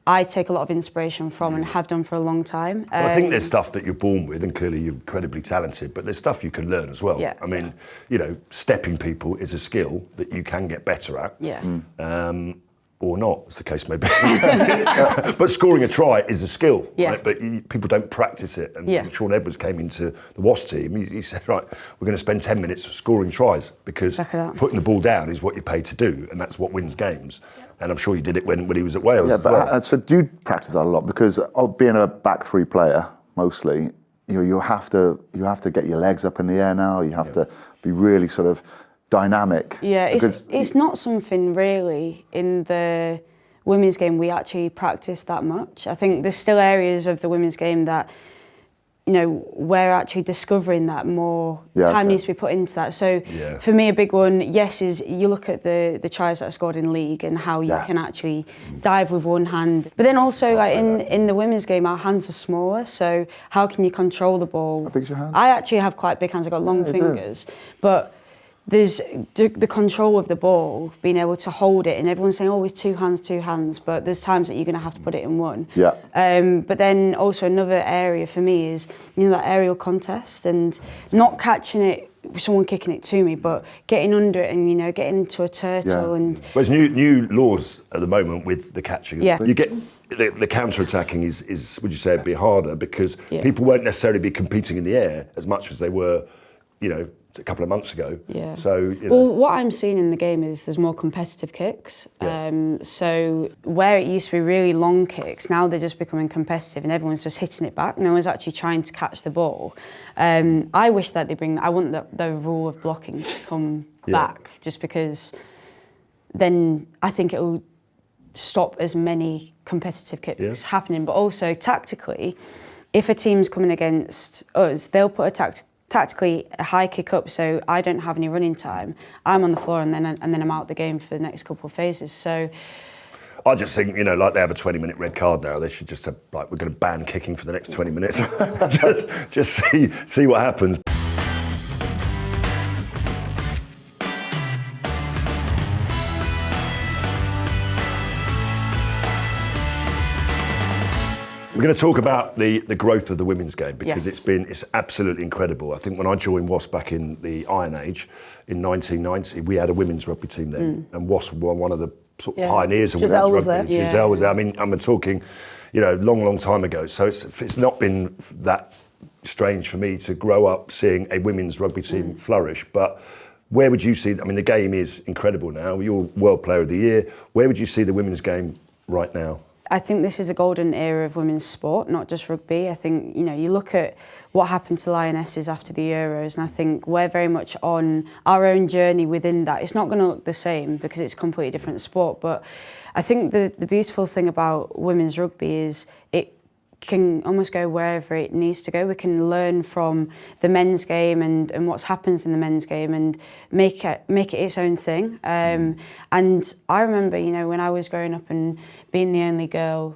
I take a lot of inspiration from and have done for a long time. Well, I think there's stuff that you're born with, and clearly you're incredibly talented, but there's stuff you can learn as well. Yeah. I mean, you know, stepping people is a skill that you can get better at. Yeah. Or not, as the case may be. But scoring a try is a skill, right? But people don't practice it. And Sean Edwards came into the Wasps team, he said, right, we're going to spend 10 minutes scoring tries, because putting the ball down is what you're paid to do, and that's what wins games. And I'm sure he did it when he was at Wales as well. So do you practice that a lot? Because being a back three player, mostly, you have to get your legs up in the air now, you have to be really sort of dynamic. Yeah, it's not something really in the women's game we actually practice that much. I think there's still areas of the women's game that, you know, we're actually discovering that more time needs to be put into that. So for me, a big one, is you look at the tries that are scored in league and how you can actually dive with one hand. But then also, like in the women's game, our hands are smaller. So how can you control the ball? How big's your hand? I actually have quite big hands. I've got long fingers, but there's the control of the ball, being able to hold it, and everyone's saying, oh, it's two hands, but there's times that you're going to have to put it in one. But then also another area for me is, you know, that aerial contest, and not catching it, someone kicking it to me, but getting under it and, you know, getting into a turtle. And there's new laws at the moment with the catching. You get the counter-attacking is would you say it'd be harder, because people won't necessarily be competing in the air as much as they were, you know, a couple of months ago. So, you know. Well, what I'm seeing in the game is there's more competitive kicks. So where it used to be really long kicks, now they're just becoming competitive, and everyone's just hitting it back. No one's actually trying to catch the ball. I wish that I want the rule of blocking to come back, just because then I think it will stop as many competitive kicks happening. But also tactically, if a team's coming against us, they'll put tactically a high kick up, so I don't have any running time. I'm on the floor, and then I'm out the game for the next couple of phases. So I just think, you know, like they have a 20-minute red card now, they should just have, like, we're going to ban kicking for the next 20 minutes. just see what happens. We're going to talk about the growth of the women's game, because it's absolutely incredible. I think when I joined Wasps back in the Iron Age in 1990, we had a women's rugby team then, and Wasps were one of the sort of pioneers of women's rugby. Giselle was there. I mean, I'm talking, you know, long time ago. So it's not been that strange for me to grow up seeing a women's rugby team flourish. But where would you see? I mean, the game is incredible now. You're World Player of the Year. Where would you see the women's game right now? I think this is a golden era of women's sport, not just rugby. I think, you know, you look at what happened to Lionesses after the Euros, and I think we're very much on our own journey within that. It's not going to look the same because it's a completely different sport, but I think the beautiful thing about women's rugby is it can almost go wherever it needs to go. We can learn from the men's game and what happens in the men's game and make it its own thing. And I remember, you know, when I was growing up and being the only girl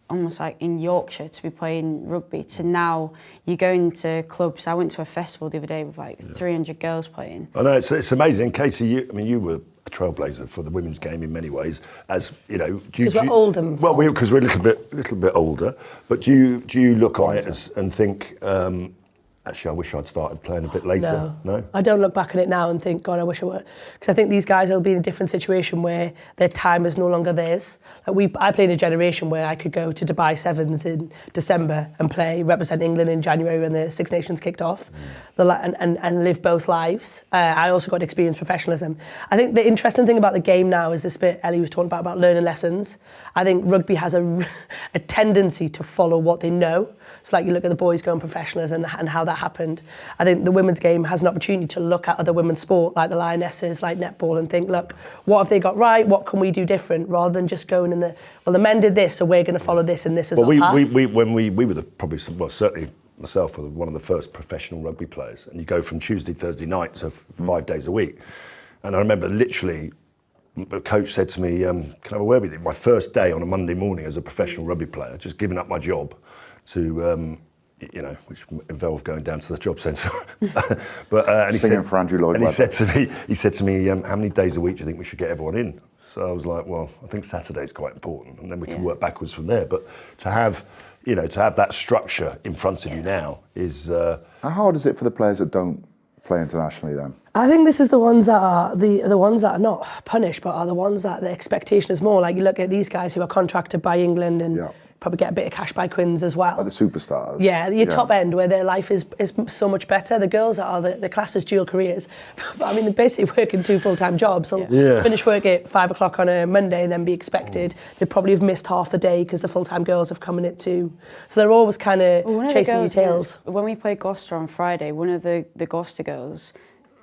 almost like in Yorkshire to be playing rugby, to now you go into clubs. I went to a festival the other day with like 300 girls playing. I know, it's amazing. Katy, you were a trailblazer for the women's game in many ways, as you know. Because we're older. Well, because we're a little bit older. But do you look at it and think, actually, I wish I'd started playing a bit later? No? I don't look back on it now and think, God, I wish I were. Because I think these guys will be in a different situation where their time is no longer theirs. Like I played in a generation where I could go to Dubai Sevens in December and represent England in January when the Six Nations kicked off, and live both lives. I also got experience professionalism. I think the interesting thing about the game now is this bit Ellie was talking about learning lessons. I think rugby has a tendency to follow what they know. So like you look at the boys going professionals and how that that happened. I think the women's game has an opportunity to look at other women's sport, like the Lionesses, like netball, and think, look, what have they got right? What can we do different? Rather than just going in the men did this, so we're going to follow this, and this is our path. When we were probably, certainly myself, was one of the first professional rugby players, and you go from Tuesday, Thursday night to 5 days a week. And I remember literally, the coach said to me, can I have a word with you? My first day on a Monday morning as a professional rugby player, just giving up my job to, which involved going down to the job centre. And he said, for Andrew Lloyd and he said to me, how many days a week do you think we should get everyone in? So I was like, well, I think Saturday's quite important, and then we can work backwards from there. But to have that structure in front of you now is... How hard is it for the players that don't play internationally then? I think this is the ones that are the ones that are not punished, but are the ones that the expectation is more. Like you look at these guys who are contracted by England and probably get a bit of cash by Quins as well. Like the superstars. Yeah, your top end where their life is so much better. The girls are the class as dual careers. But I mean, they're basically working 2 full-time jobs. They'll finish work at 5 o'clock on a Monday and then be expected. They probably have missed half the day because the full-time girls have come in at 2. So they're always kind of chasing your tails. When we played Gloucester on Friday, one of the Gloucester girls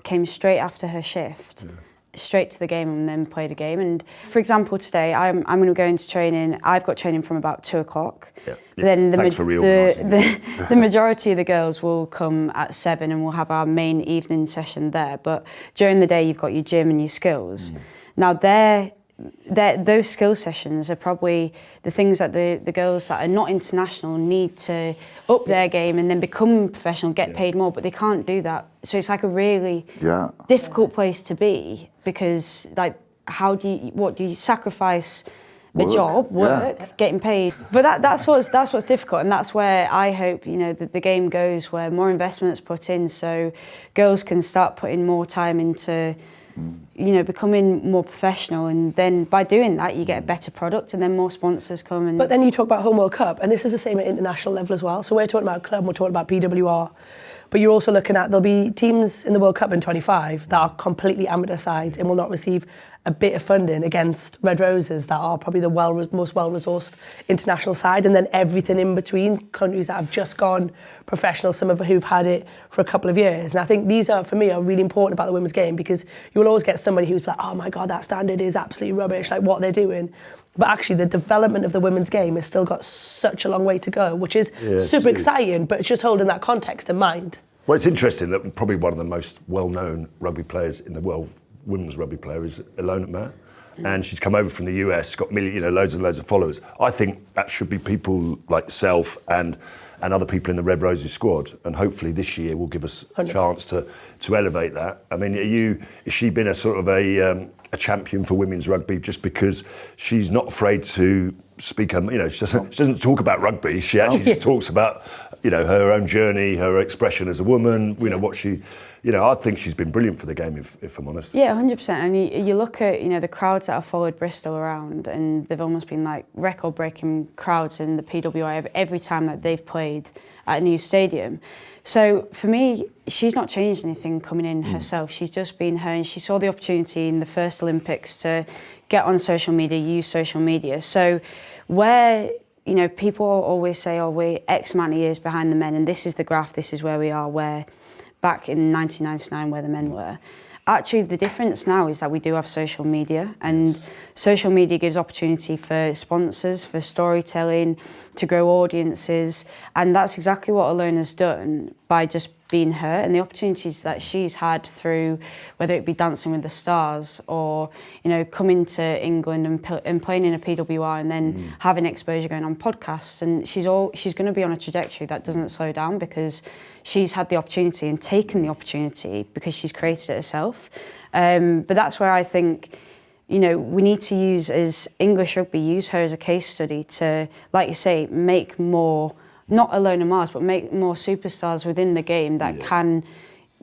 came straight after her shift, straight to the game and then played a game. And for example, today I'm going to go into training. I've got training from about 2 o'clock. Then the majority of the girls will come at 7 and we'll have our main evening session there. But during the day, you've got your gym and your skills. Now those skill sessions are probably the things that the girls that are not international need to up their game and then become professional, get paid more, but they can't do that. So it's like a really difficult place to be because like what do you sacrifice a job, getting paid? But that's what's difficult, and that's where I hope the game goes, where more investment's put in so girls can start putting more time into becoming more professional, and then by doing that you get a better product and then more sponsors come. But then you talk about Home World Cup, and this is the same at international level as well. So we're talking about club, we're talking about PWR, but you're also looking at there'll be teams in the World Cup in 25 that are completely amateur sides and will not receive a bit of funding against Red Roses that are probably the most well-resourced international side, and then everything in between, countries that have just gone professional, some of who've had it for a couple of years. And I think these are, for me, are really important about the women's game, because you will always get somebody who's like, oh my God, that standard is absolutely rubbish, like what they're doing. But actually the development of the women's game has still got such a long way to go, which is super exciting, but it's just holding that context in mind. Well, it's interesting that probably one of the most well-known rugby players in the world, women's rugby player, is Ilona Maher. And she's come over from the US, got loads and loads of followers. I think that should be people like yourself and other people in the Red Roses squad. And hopefully this year will give us a chance to elevate that. I mean, has she been a sort of a champion for women's rugby just because she's not afraid to speak? She doesn't talk about rugby. She actually just talks about her own journey, her expression as a woman. What she. I think she's been brilliant for the game, if I'm honest. Yeah, 100%. And you look at, the crowds that have followed Bristol around, and they've almost been like record-breaking crowds in the PWI every time that they've played at a new stadium. So for me, she's not changed anything coming in herself. She's just been her, and she saw the opportunity in the first Olympics to get on social media, use social media. So where people always say, oh, we're X amount of years behind the men, and this is the graph, this is where we are, where back in 1999 where the men were. Actually, the difference now is that we do have social media, and social media gives opportunity for sponsors, for storytelling, to grow audiences, and that's exactly what Ilona's done by just being her, and the opportunities that she's had through, whether it be Dancing with the Stars or coming to England and playing in a PWR and then having exposure going on podcasts, and she's going to be on a trajectory that doesn't slow down because she's had the opportunity and taken the opportunity because she's created it herself. But that's where I think we need to use, as English rugby, use her as a case study to, like you say, make more, not Ilona Maher, but make more superstars within the game that can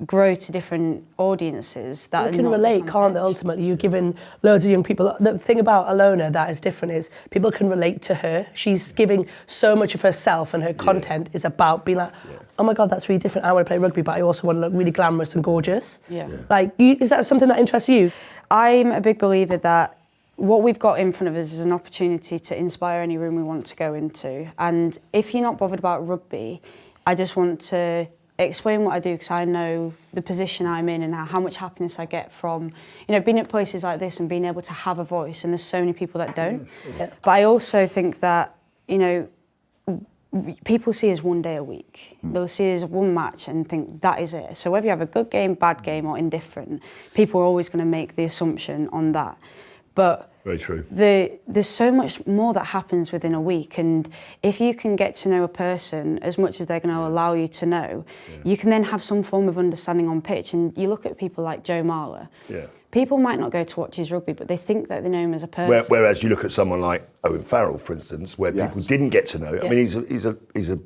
grow to different audiences. That they can relate, can't they? Ultimately, you're giving loads of young people. The thing about Ilona that is different is people can relate to her. She's giving so much of herself, and her content is about being like, oh my God, that's really different. I want to play rugby, but I also want to look really glamorous and gorgeous. Like, is that something that interests you? I'm a big believer that what we've got in front of us is an opportunity to inspire any room we want to go into. And if you're not bothered about rugby, I just want to explain what I do because I know the position I'm in and how much happiness I get from, being at places like this and being able to have a voice, and there's so many people that don't. Yeah. But I also think that, people see us one day a week. They'll see us one match and think that is it. So whether you have a good game, bad game or indifferent, people are always going to make the assumption on that. But very true. There's so much more that happens within a week, and if you can get to know a person as much as they're going to allow you to know, you can then have some form of understanding on pitch. And you look at people like Joe Marler. Yeah. People might not go to watch his rugby, but they think that they know him as a person. Whereas you look at someone like Owen Farrell, for instance, where people didn't get to know. I mean, he's a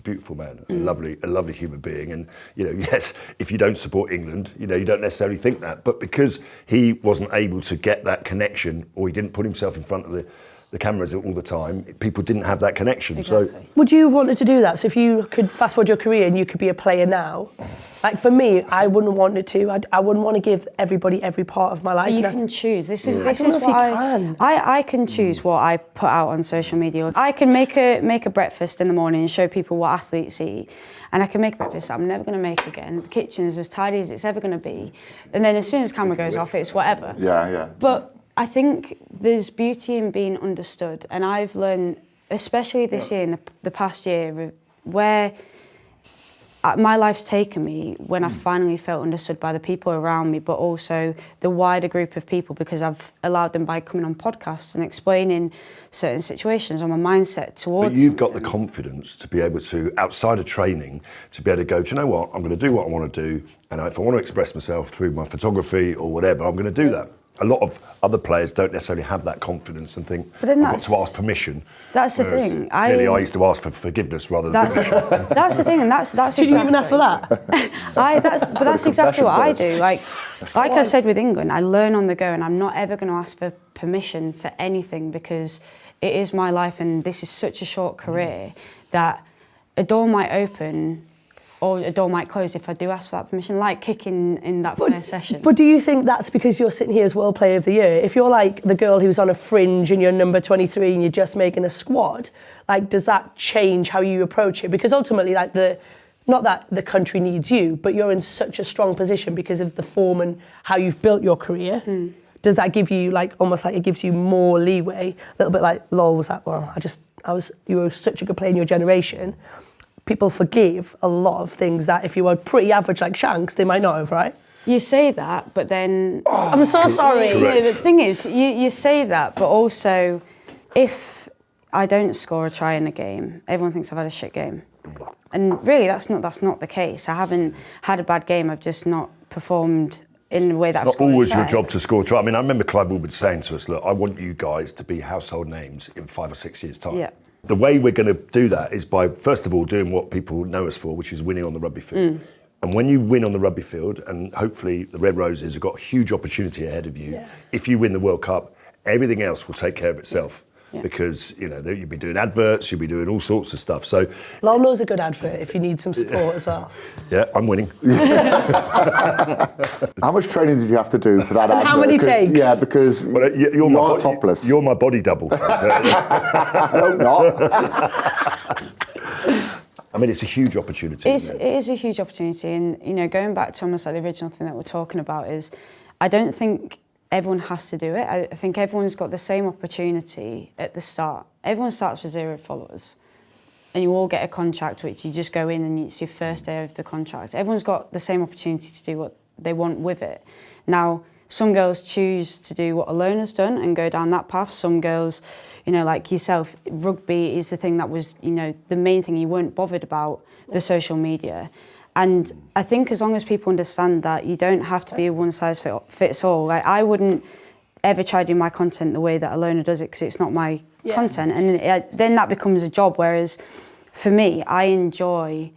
beautiful man, a lovely human being, and yes, if you don't support England, you don't necessarily think that, but because he wasn't able to get that connection, or he didn't put himself in front of the cameras all the time, people didn't have that connection. Exactly. So, would you have wanted to do that? So if you could fast forward your career and you could be a player now, like for me, I wouldn't want it to. I wouldn't want to give everybody every part of my life. You can choose. This is what I can choose what I put out on social media. I can make a breakfast in the morning and show people what athletes eat, and I can make a breakfast that I'm never going to make again. The kitchen is as tidy as it's ever going to be, and then as soon as the camera goes off, it's whatever. Yeah. But I think there's beauty in being understood, and I've learned, especially this year, in the past year, where my life's taken me when I finally felt understood by the people around me, but also the wider group of people, because I've allowed them by coming on podcasts and explaining certain situations on my mindset towards. But you've got the confidence to be able to, outside of training, to be able to go, do you know what, I'm going to do what I want to do, and if I want to express myself through my photography or whatever, I'm going to do that. A lot of other players don't necessarily have that confidence and think, I've got to ask permission. That's the thing. Clearly, I used to ask for forgiveness rather than permission. That's the thing, and that's Did you even ask for that? That's exactly what I do. Like I said with England, I learn on the go, and I'm not ever going to ask for permission for anything, because it is my life, and this is such a short career that a door might open or a door might close if I do ask for that permission, like kicking in that first session. But do you think that's because you're sitting here as World Player of the Year? If you're like the girl who's on a fringe and you're number 23 and you're just making a squad, like does that change how you approach it? Because ultimately, like not that the country needs you, but you're in such a strong position because of the form and how you've built your career. Does that give you almost like it gives you more leeway? A little bit like Lol was like, well, you were such a good player in your generation. People forgive a lot of things that if you were pretty average like Shanks, they might not have, right? You say that, but then... I'm so sorry. No, the thing is, you say that, but also, if I don't score a try in a game, everyone thinks I've had a shit game. And really, that's not the case. I haven't had a bad game, I've just not performed in the way that It's not always your job to score a try. I mean, I remember Clive Woodward saying to us, look, I want you guys to be household names in 5 or 6 years' time. Yeah. The way we're going to do that is by, first of all, doing what people know us for, which is winning on the rugby field. And when you win on the rugby field, and hopefully the Red Roses have got a huge opportunity ahead of you, if you win the World Cup, everything else will take care of itself. Because, you'll be doing adverts, you'll be doing all sorts of stuff. So Lol knows a good advert if you need some support as well. Yeah, I'm winning. How much training did you have to do for that advert? How many takes? Yeah, because you're topless. You're my body double. No, not. I mean, it's a huge opportunity. It is a huge opportunity, and going back to almost like the original thing that we're talking about is, I don't think everyone has to do it. I think everyone's got the same opportunity at the start. Everyone starts with 0 followers, and you all get a contract which you just go in and it's your first day of the contract. Everyone's got the same opportunity to do what they want with it. Now, some girls choose to do what Ilona's done and go down that path. Some girls, like yourself, rugby is the thing that was, the main thing. You weren't bothered about the social media. And I think as long as people understand that you don't have to be a one-size-fits-all. Like, I wouldn't ever try to do my content the way that Ilona does it, because it's not my content. And then that becomes a job, whereas for me, I enjoy,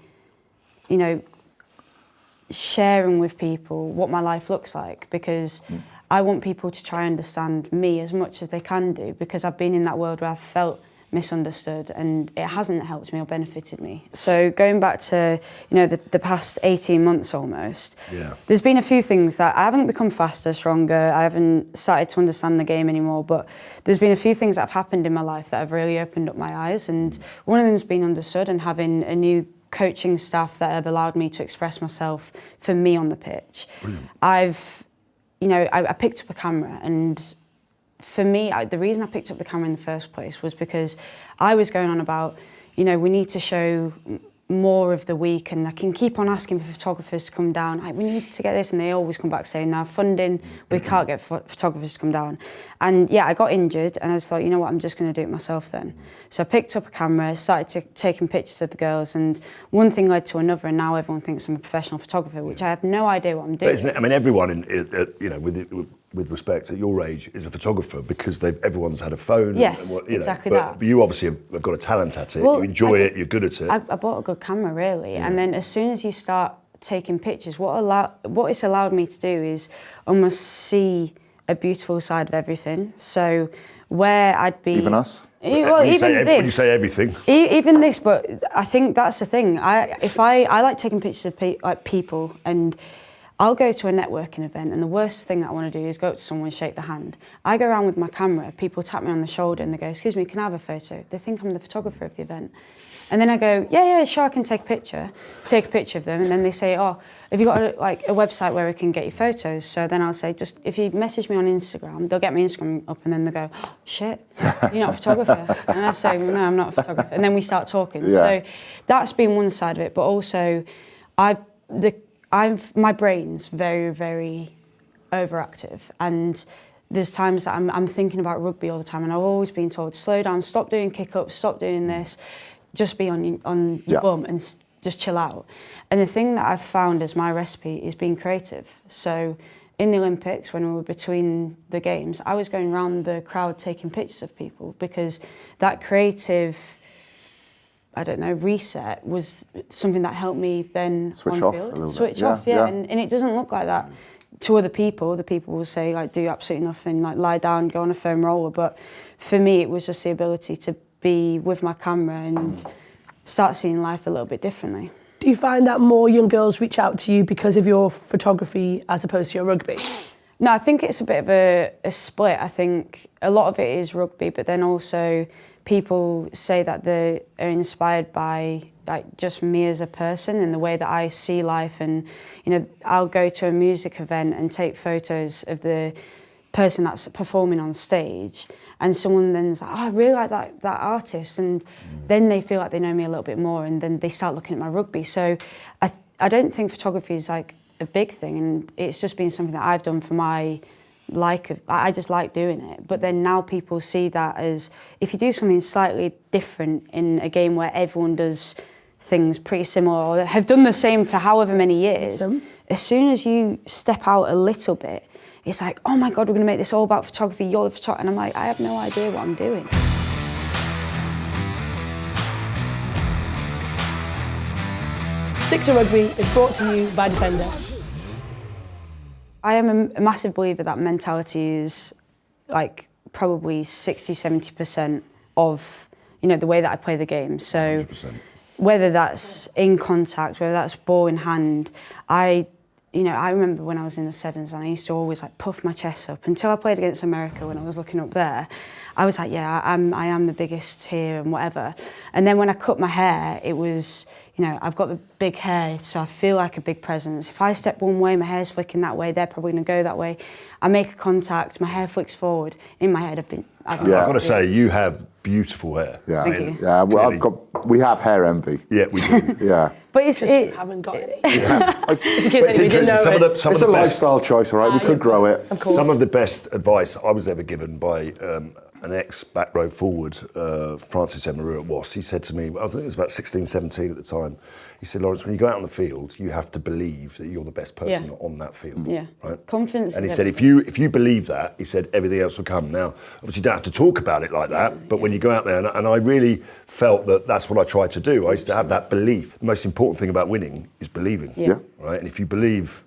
sharing with people what my life looks like, because I want people to try and understand me as much as they can do, because I've been in that world where I've felt misunderstood and it hasn't helped me or benefited me. So going back to the past 18 months almost, there's been a few things that I haven't become faster, stronger, I haven't started to understand the game anymore, but there's been a few things that have happened in my life that have really opened up my eyes, and one of them's been understood, and having a new coaching staff that have allowed me to express myself for me on the pitch. Brilliant. I picked up a camera, and for me, the reason I picked up the camera in the first place was because I was going on about, we need to show more of the week, and I can keep on asking for photographers to come down. We need to get this, and they always come back saying, "Now funding, we can't get photographers to come down." And yeah, I got injured, and I just thought, you know what, I'm just going to do it myself then. So I picked up a camera, started taking pictures of the girls, and one thing led to another, and now everyone thinks I'm a professional photographer, which I have no idea what I'm doing. But isn't it, I mean, everyone, with respect at your age, is a photographer because everyone's had a phone. Yes, exactly that. But you obviously have got a talent at it. Well, you enjoy it. You're good at it. I bought a good camera, really, and then as soon as you start taking pictures, what it's allowed me to do is almost see a beautiful side of everything. So where I'd be even us. Well, when you say everything. Even this, but I think that's the thing. I like taking pictures of people, and I'll go to a networking event, and the worst thing that I want to do is go up to someone and shake their hand. I go around with my camera, people tap me on the shoulder and they go, "Excuse me, can I have a photo?" They think I'm the photographer of the event. And then I go, yeah, sure, I can take a picture of them. And then they say, "Oh, have you got a website where we can get your photos?" So then I'll say, just if you message me on Instagram, they'll get my Instagram up, and then they go, "Oh, shit, you're not a photographer." And I say, "No, I'm not a photographer." And then we start talking. Yeah. So that's been one side of it, but also my brain's very, very overactive, and there's times that I'm thinking about rugby all the time, and I've always been told, slow down, stop doing kick-ups, stop doing this, just be on your bum and just chill out. And the thing that I've found as my recipe is being creative. So in the Olympics, when we were between the games, I was going around the crowd taking pictures of people, because that creative, reset was something that helped me then switch on field. Switch off. And it doesn't look like that to other people. The people will say, do absolutely nothing, lie down, go on a foam roller. But for me, it was just the ability to be with my camera and start seeing life a little bit differently. Do you find that more young girls reach out to you because of your photography as opposed to your rugby? No, I think it's a bit of a split. I think a lot of it is rugby, but then also people say that they are inspired by just me as a person and the way that I see life. And I'll go to a music event and take photos of the person that's performing on stage, and someone then's like, "Oh, I really like that artist," and then they feel like they know me a little bit more, and then they start looking at my rugby. So I don't think photography is a big thing, and it's just been something that I've done for my I just like doing it. But then now people see that as, if you do something slightly different in a game where everyone does things pretty similar or have done the same for however many years, as soon as you step out a little bit, it's like, "Oh my God, we're going to make this all about photography, you're the photographer." And I'm like, I have no idea what I'm doing. Stick to Rugby is brought to you by Defender. I am a massive believer that mentality is probably 60-70% of the way that I play the game. So 100%. Whether that's in contact, whether that's ball in hand, I remember when I was in the sevens, and I used to always puff my chest up until I played against America. When I was looking up there, I was like, yeah, I am the biggest here and whatever. And then when I cut my hair, it was, I've got the big hair, so I feel like a big presence. If I step one way, my hair's flicking that way, they're probably going to go that way. I make a contact, my hair flicks forward. In my head, I've got to say, you have beautiful hair. Yeah, Thank you. Yeah. Well, we have hair envy. Yeah, we do. Yeah. But you haven't got any. Just in case anybody didn't know. It's a lifestyle choice, all right? We could grow it. Of course. Some of the best advice I was ever given by an ex-back row forward, Francis Emery at Wasps. He said to me, I think it was about 16, 17 at the time, he said, "Lawrence, when you go out on the field, you have to believe that you're the best person on that field." Yeah. Right? Confidence. And he said, if you believe that, he said, everything else will come. Now, obviously you don't have to talk about it like that, but when you go out there, and I really felt that that's what I tried to do. I used to have that belief. The most important thing about winning is believing. Yeah. Right? And if you believe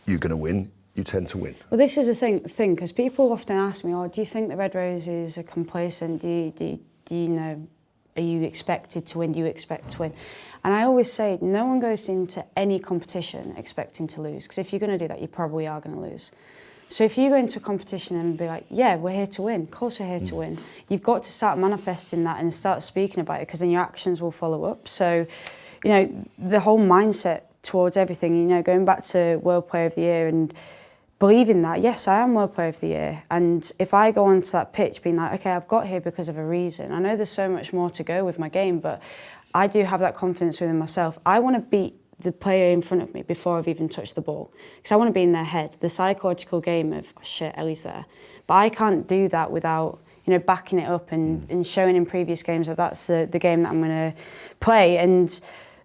you're going to win, you tend to win. Well, this is the thing, because people often ask me, "Oh, do you think the Red Roses are complacent? Do you know, are you expected to win? Do you expect to win?" And I always say, no one goes into any competition expecting to lose, because if you're going to do that, you probably are going to lose. So if you go into a competition and be like, "Yeah, we're here to win. Of course we're here to win," you've got to start manifesting that and start speaking about it, because then your actions will follow up. So, you know, the whole mindset towards everything, you know, going back to World Player of the Year and believing that, yes, I am World Player of the Year. And if I go onto that pitch being like, okay, I've got here because of a reason. I know there's so much more to go with my game, but I do have that confidence within myself. I want to beat the player in front of me before I've even touched the ball. Because I want to be in their head. The psychological game of, oh, shit, Ellie's there. But I can't do that without, you know, backing it up and showing in previous games that that's the game that I'm going to play. And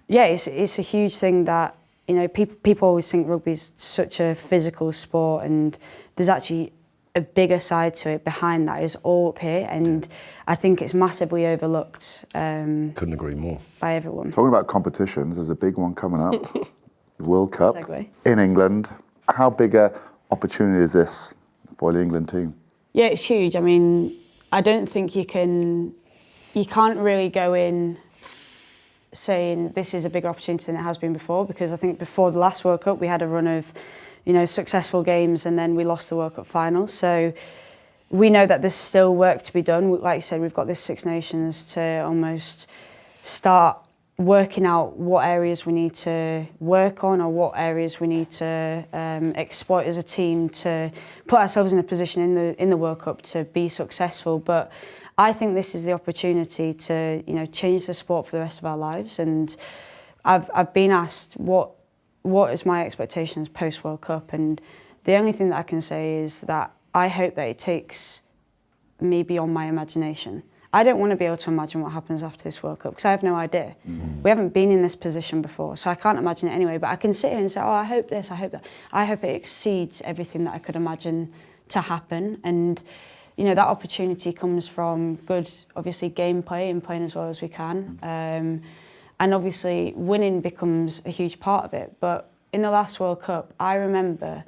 yeah, it's a huge thing that, you know, people always think rugby is such a physical sport, and there's actually a bigger side to it behind that. Is all up here, and I think it's massively overlooked. Couldn't agree more. By everyone. Talking about competitions, there's a big one coming up, the World Cup Segue. in England. How big a opportunity is this for the England team? Yeah, it's huge. I mean, I don't think you can't really go in saying this is a bigger opportunity than it has been before, because I think before the last World Cup we had a run of, you know, successful games and then we lost the World Cup final. So we know that there's still work to be done. Like you said, we've got this Six Nations to almost start working out what areas we need to work on or what areas we need to exploit as a team to put ourselves in a position in the World Cup to be successful. But I think this is the opportunity to, you know, change the sport for the rest of our lives. And I've been asked what is my expectations post World Cup, and the only thing that I can say is that I hope that it takes me beyond my imagination. I don't want to be able to imagine what happens after this World Cup because I have no idea. We haven't been in this position before, so I can't imagine it anyway. But I can sit here and say, oh, I hope this, I hope that. I hope it exceeds everything that I could imagine to happen. And you know, that opportunity comes from good, obviously, gameplay and playing as well as we can. And obviously, winning becomes a huge part of it. But in the last World Cup, I remember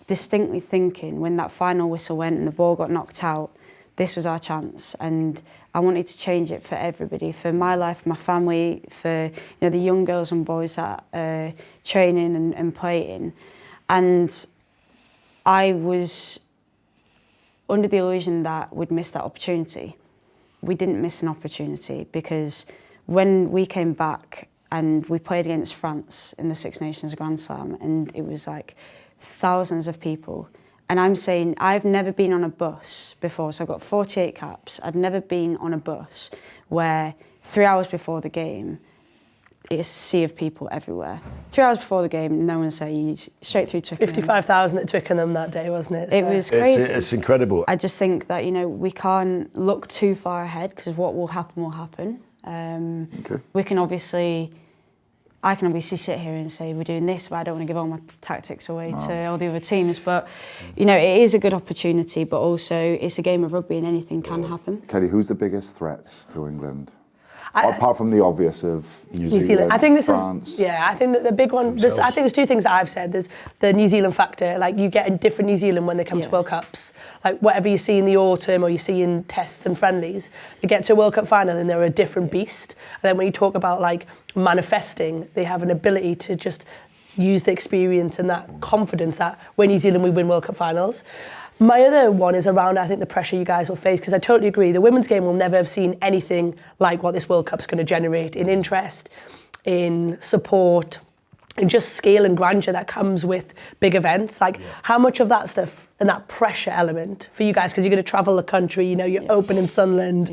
distinctly thinking when that final whistle went and the ball got knocked out, this was our chance. And I wanted to change it for everybody, for my life, my family, for, you know, the young girls and boys that are training and playing. And I was under the illusion that we'd missed that opportunity. We didn't miss an opportunity, because when we came back and we played against France in the Six Nations Grand Slam, and it was like thousands of people, and I'm saying I've never been on a bus before, so I've got 48 caps. I'd never been on a bus where 3 hours before the game it's a sea of people everywhere. 3 hours before the game, no one's saying, straight through Twickenham. 55,000 at Twickenham that day, wasn't it? So. It was crazy. It's incredible. I just think that, you know, we can't look too far ahead, because what will happen will happen. We can obviously, I can obviously sit here and say we're doing this, but I don't want to give all my tactics away to all the other teams. But, you know, it is a good opportunity, but also it's a game of rugby and anything can happen. Katy, who's the biggest threat to England? Apart from the obvious of New Zealand, I think this France. is, yeah, I think that the big one, I think there's two things that I've said. There's the New Zealand factor, like you get a different New Zealand when they come to World Cups. Like whatever you see in the autumn or you see in tests and friendlies, you get to a World Cup final and they're a different beast. And then when you talk about like manifesting, they have an ability to just use the experience and that confidence that when New Zealand we win World Cup finals. My other one is around, I think, the pressure you guys will face, because I totally agree. The women's game will never have seen anything like what this World Cup's going to generate in interest, in support, in just scale and grandeur that comes with big events. Like, how much of that stuff and that pressure element for you guys, because you're going to travel the country, you know, you're open in Sunderland,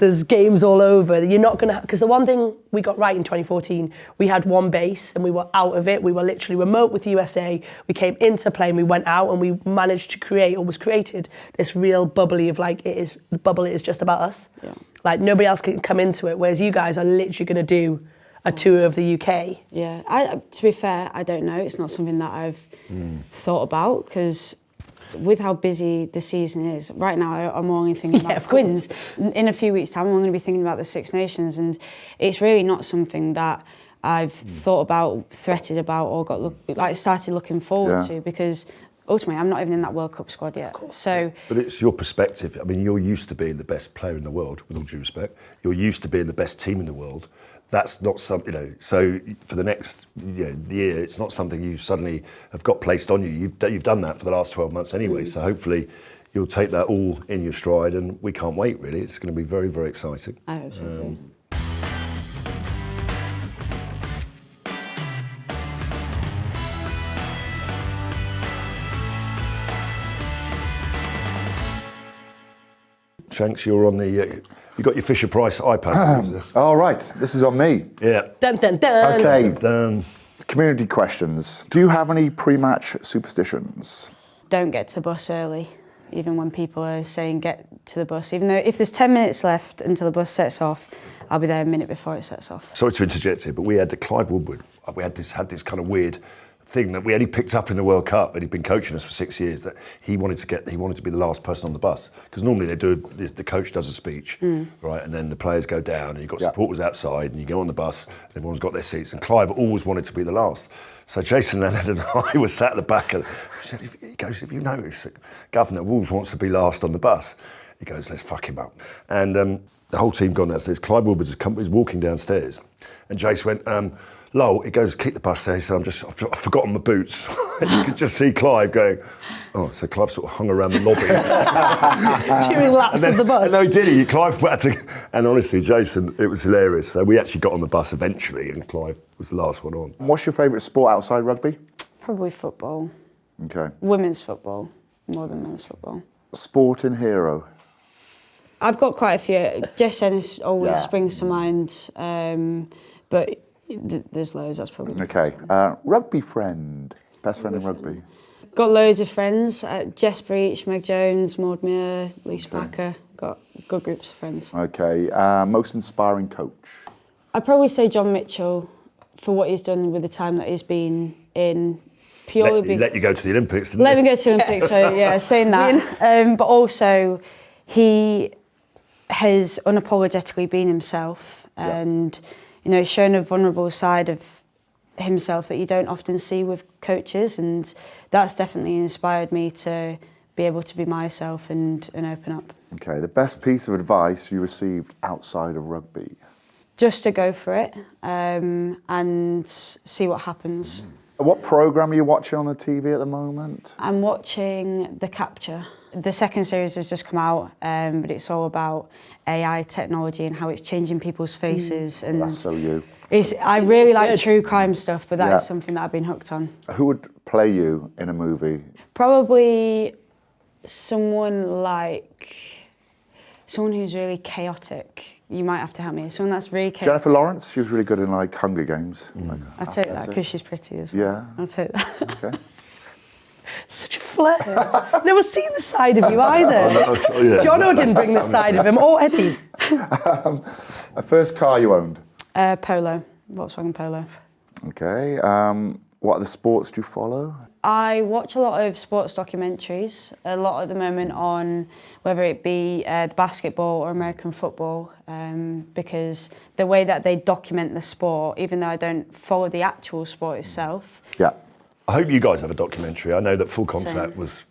there's games all over. You're not going to, because the one thing we got right in 2014, we had one base and we were out of it. We were literally remote with the USA. We came into play and we went out and we managed to create, or was created, this real bubbly of like, the bubble is just about us. Yeah. Like nobody else can come into it, whereas you guys are literally going to do a tour of the UK. Yeah, to be fair, I don't know. It's not something that I've thought about, because with how busy the season is, right now I'm only thinking about Quins. In a few weeks' time, I'm going to be thinking about the Six Nations, and it's really not something that I've thought about, threatened about, or started looking forward to, because ultimately I'm not even in that World Cup squad yet. So, but it's your perspective. I mean, you're used to being the best player in the world, with all due respect. You're used to being the best team in the world. That's not something, you know, so for the next year, it's not something you suddenly have got placed on you. You've done that for the last 12 months anyway, so hopefully you'll take that all in your stride, and we can't wait, really. It's going to be very, very exciting. I hope so too. Shanks, you're on the. You got your Fisher Price iPad. All right, this is on me. Yeah. Dun, dun, dun. Okay, Done. community questions. Do you have any pre-match superstitions? Don't get to the bus early, even when people are saying get to the bus. Even though if there's 10 minutes left until the bus sets off, I'll be there a minute before it sets off. Sorry to interject here, but we had Clive Woodward. We had this kind of weird thing that we only picked up in the World Cup, and he'd been coaching us for 6 years, that he wanted to be the last person on the bus, because normally the coach does a speech, right, and then the players go down, and you've got supporters outside, and you go on the bus, and everyone's got their seats, and Clive always wanted to be the last. So Jason Leonard and I were sat at the back, and he said, he goes, if you notice, Governor Wolves wants to be last on the bus. He goes, let's fuck him up. And the whole team gone downstairs. Clive Woodward is walking downstairs, and Jace went, Lowell, he goes, keep the bus there. He said, I've forgotten my boots. And you could just see Clive going, oh, so Clive sort of hung around the lobby. During laps of the bus. No, he did. Clive had to, and honestly, Jason, it was hilarious. So we actually got on the bus eventually, and Clive was the last one on. What's your favourite sport outside rugby? Probably football. Okay. Women's football, more than men's football. Sporting hero? I've got quite a few. Jess Ennis always springs to mind, but there's loads, that's probably... Okay. Rugby friend? Best friend in rugby? Got loads of friends. Jess Breach, Meg Jones, Maud Muir, Lisa Packer. Got good groups of friends. Okay. Most inspiring coach? I'd probably say John Mitchell, for what he's done with the time that he's been in. Purely Let you go to the Olympics, didn't Let he? me go to the Olympics, so yeah, saying that. But also, he has unapologetically been himself and, you know, shown a vulnerable side of himself that you don't often see with coaches, and that's definitely inspired me to be able to be myself and open up. Okay. The best piece of advice you received outside of rugby? Just to go for it and see what happens. What programme are you watching on the TV at the moment? I'm watching The Capture. The second series has just come out, but it's all about AI technology and how it's changing people's faces. And That's so you. I really like true crime stuff, but that is something that I've been hooked on. Who would play you in a movie? Probably someone who's really chaotic. You might have to help me. Someone that's really chaotic. Jennifer Lawrence? She was really good in like Hunger Games. Like, I'll take that because she's pretty as well. Yeah. I'll take that. Okay. Such a flirt. Never seen the side of you either. Jono didn't bring this side of him, or Eddie. A first car you owned? Polo, Volkswagen Polo. Okay. What other sports do you follow? I watch a lot of sports documentaries, a lot at the moment on whether it be basketball or American football, because the way that they document the sport, even though I don't follow the actual sport itself. Yeah. I hope you guys have a documentary. I know that Full Contact was...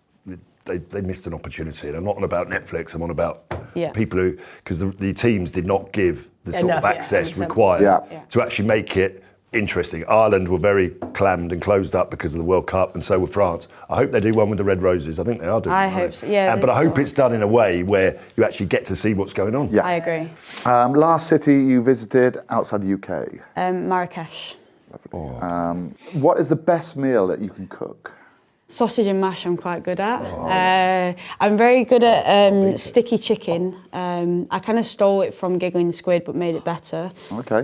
They missed an opportunity, and I'm not on about Netflix, I'm on about people who... Because the teams did not give the sort of access required to actually make it interesting. Ireland were very clammed and closed up because of the World Cup, and so were France. I hope they do one with the Red Roses. I think they are doing I hope so, yeah. But I hope it's done in a way where you actually get to see what's going on. Yeah. I agree. Last city you visited outside the UK? Marrakesh. What is the best meal that you can cook? Sausage and mash I'm quite good at. I'm very good at sticky chicken. I kind of stole it from Giggling Squid but made it better. Okay.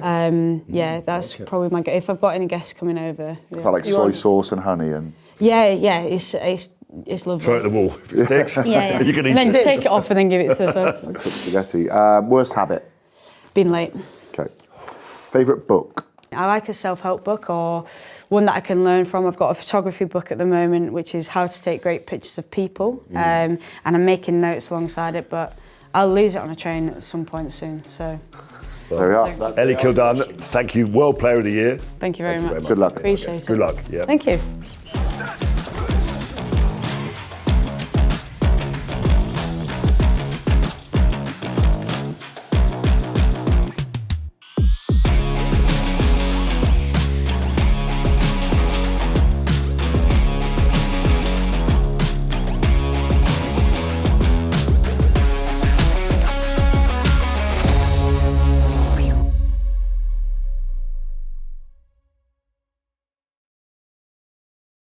Yeah, that's probably my... If I've got any guests coming over. Is that like soy sauce and honey? And Yeah, it's lovely. Throw it at the wall. If it sticks, Yeah. you can eat And then it. take it off and then give it to the person. cooked spaghetti. Worst habit? Being late. Okay. Favourite book? I like a self-help book or one that I can learn from. I've got a photography book at the moment, which is how to take great pictures of people. And I'm making notes alongside it, but I'll lose it on a train at some point soon, so. There we are. Ellie Kildunne, thank you. World Player of the Year. Thank you very much. Good luck. Appreciate it. Good luck. Yeah. Thank you.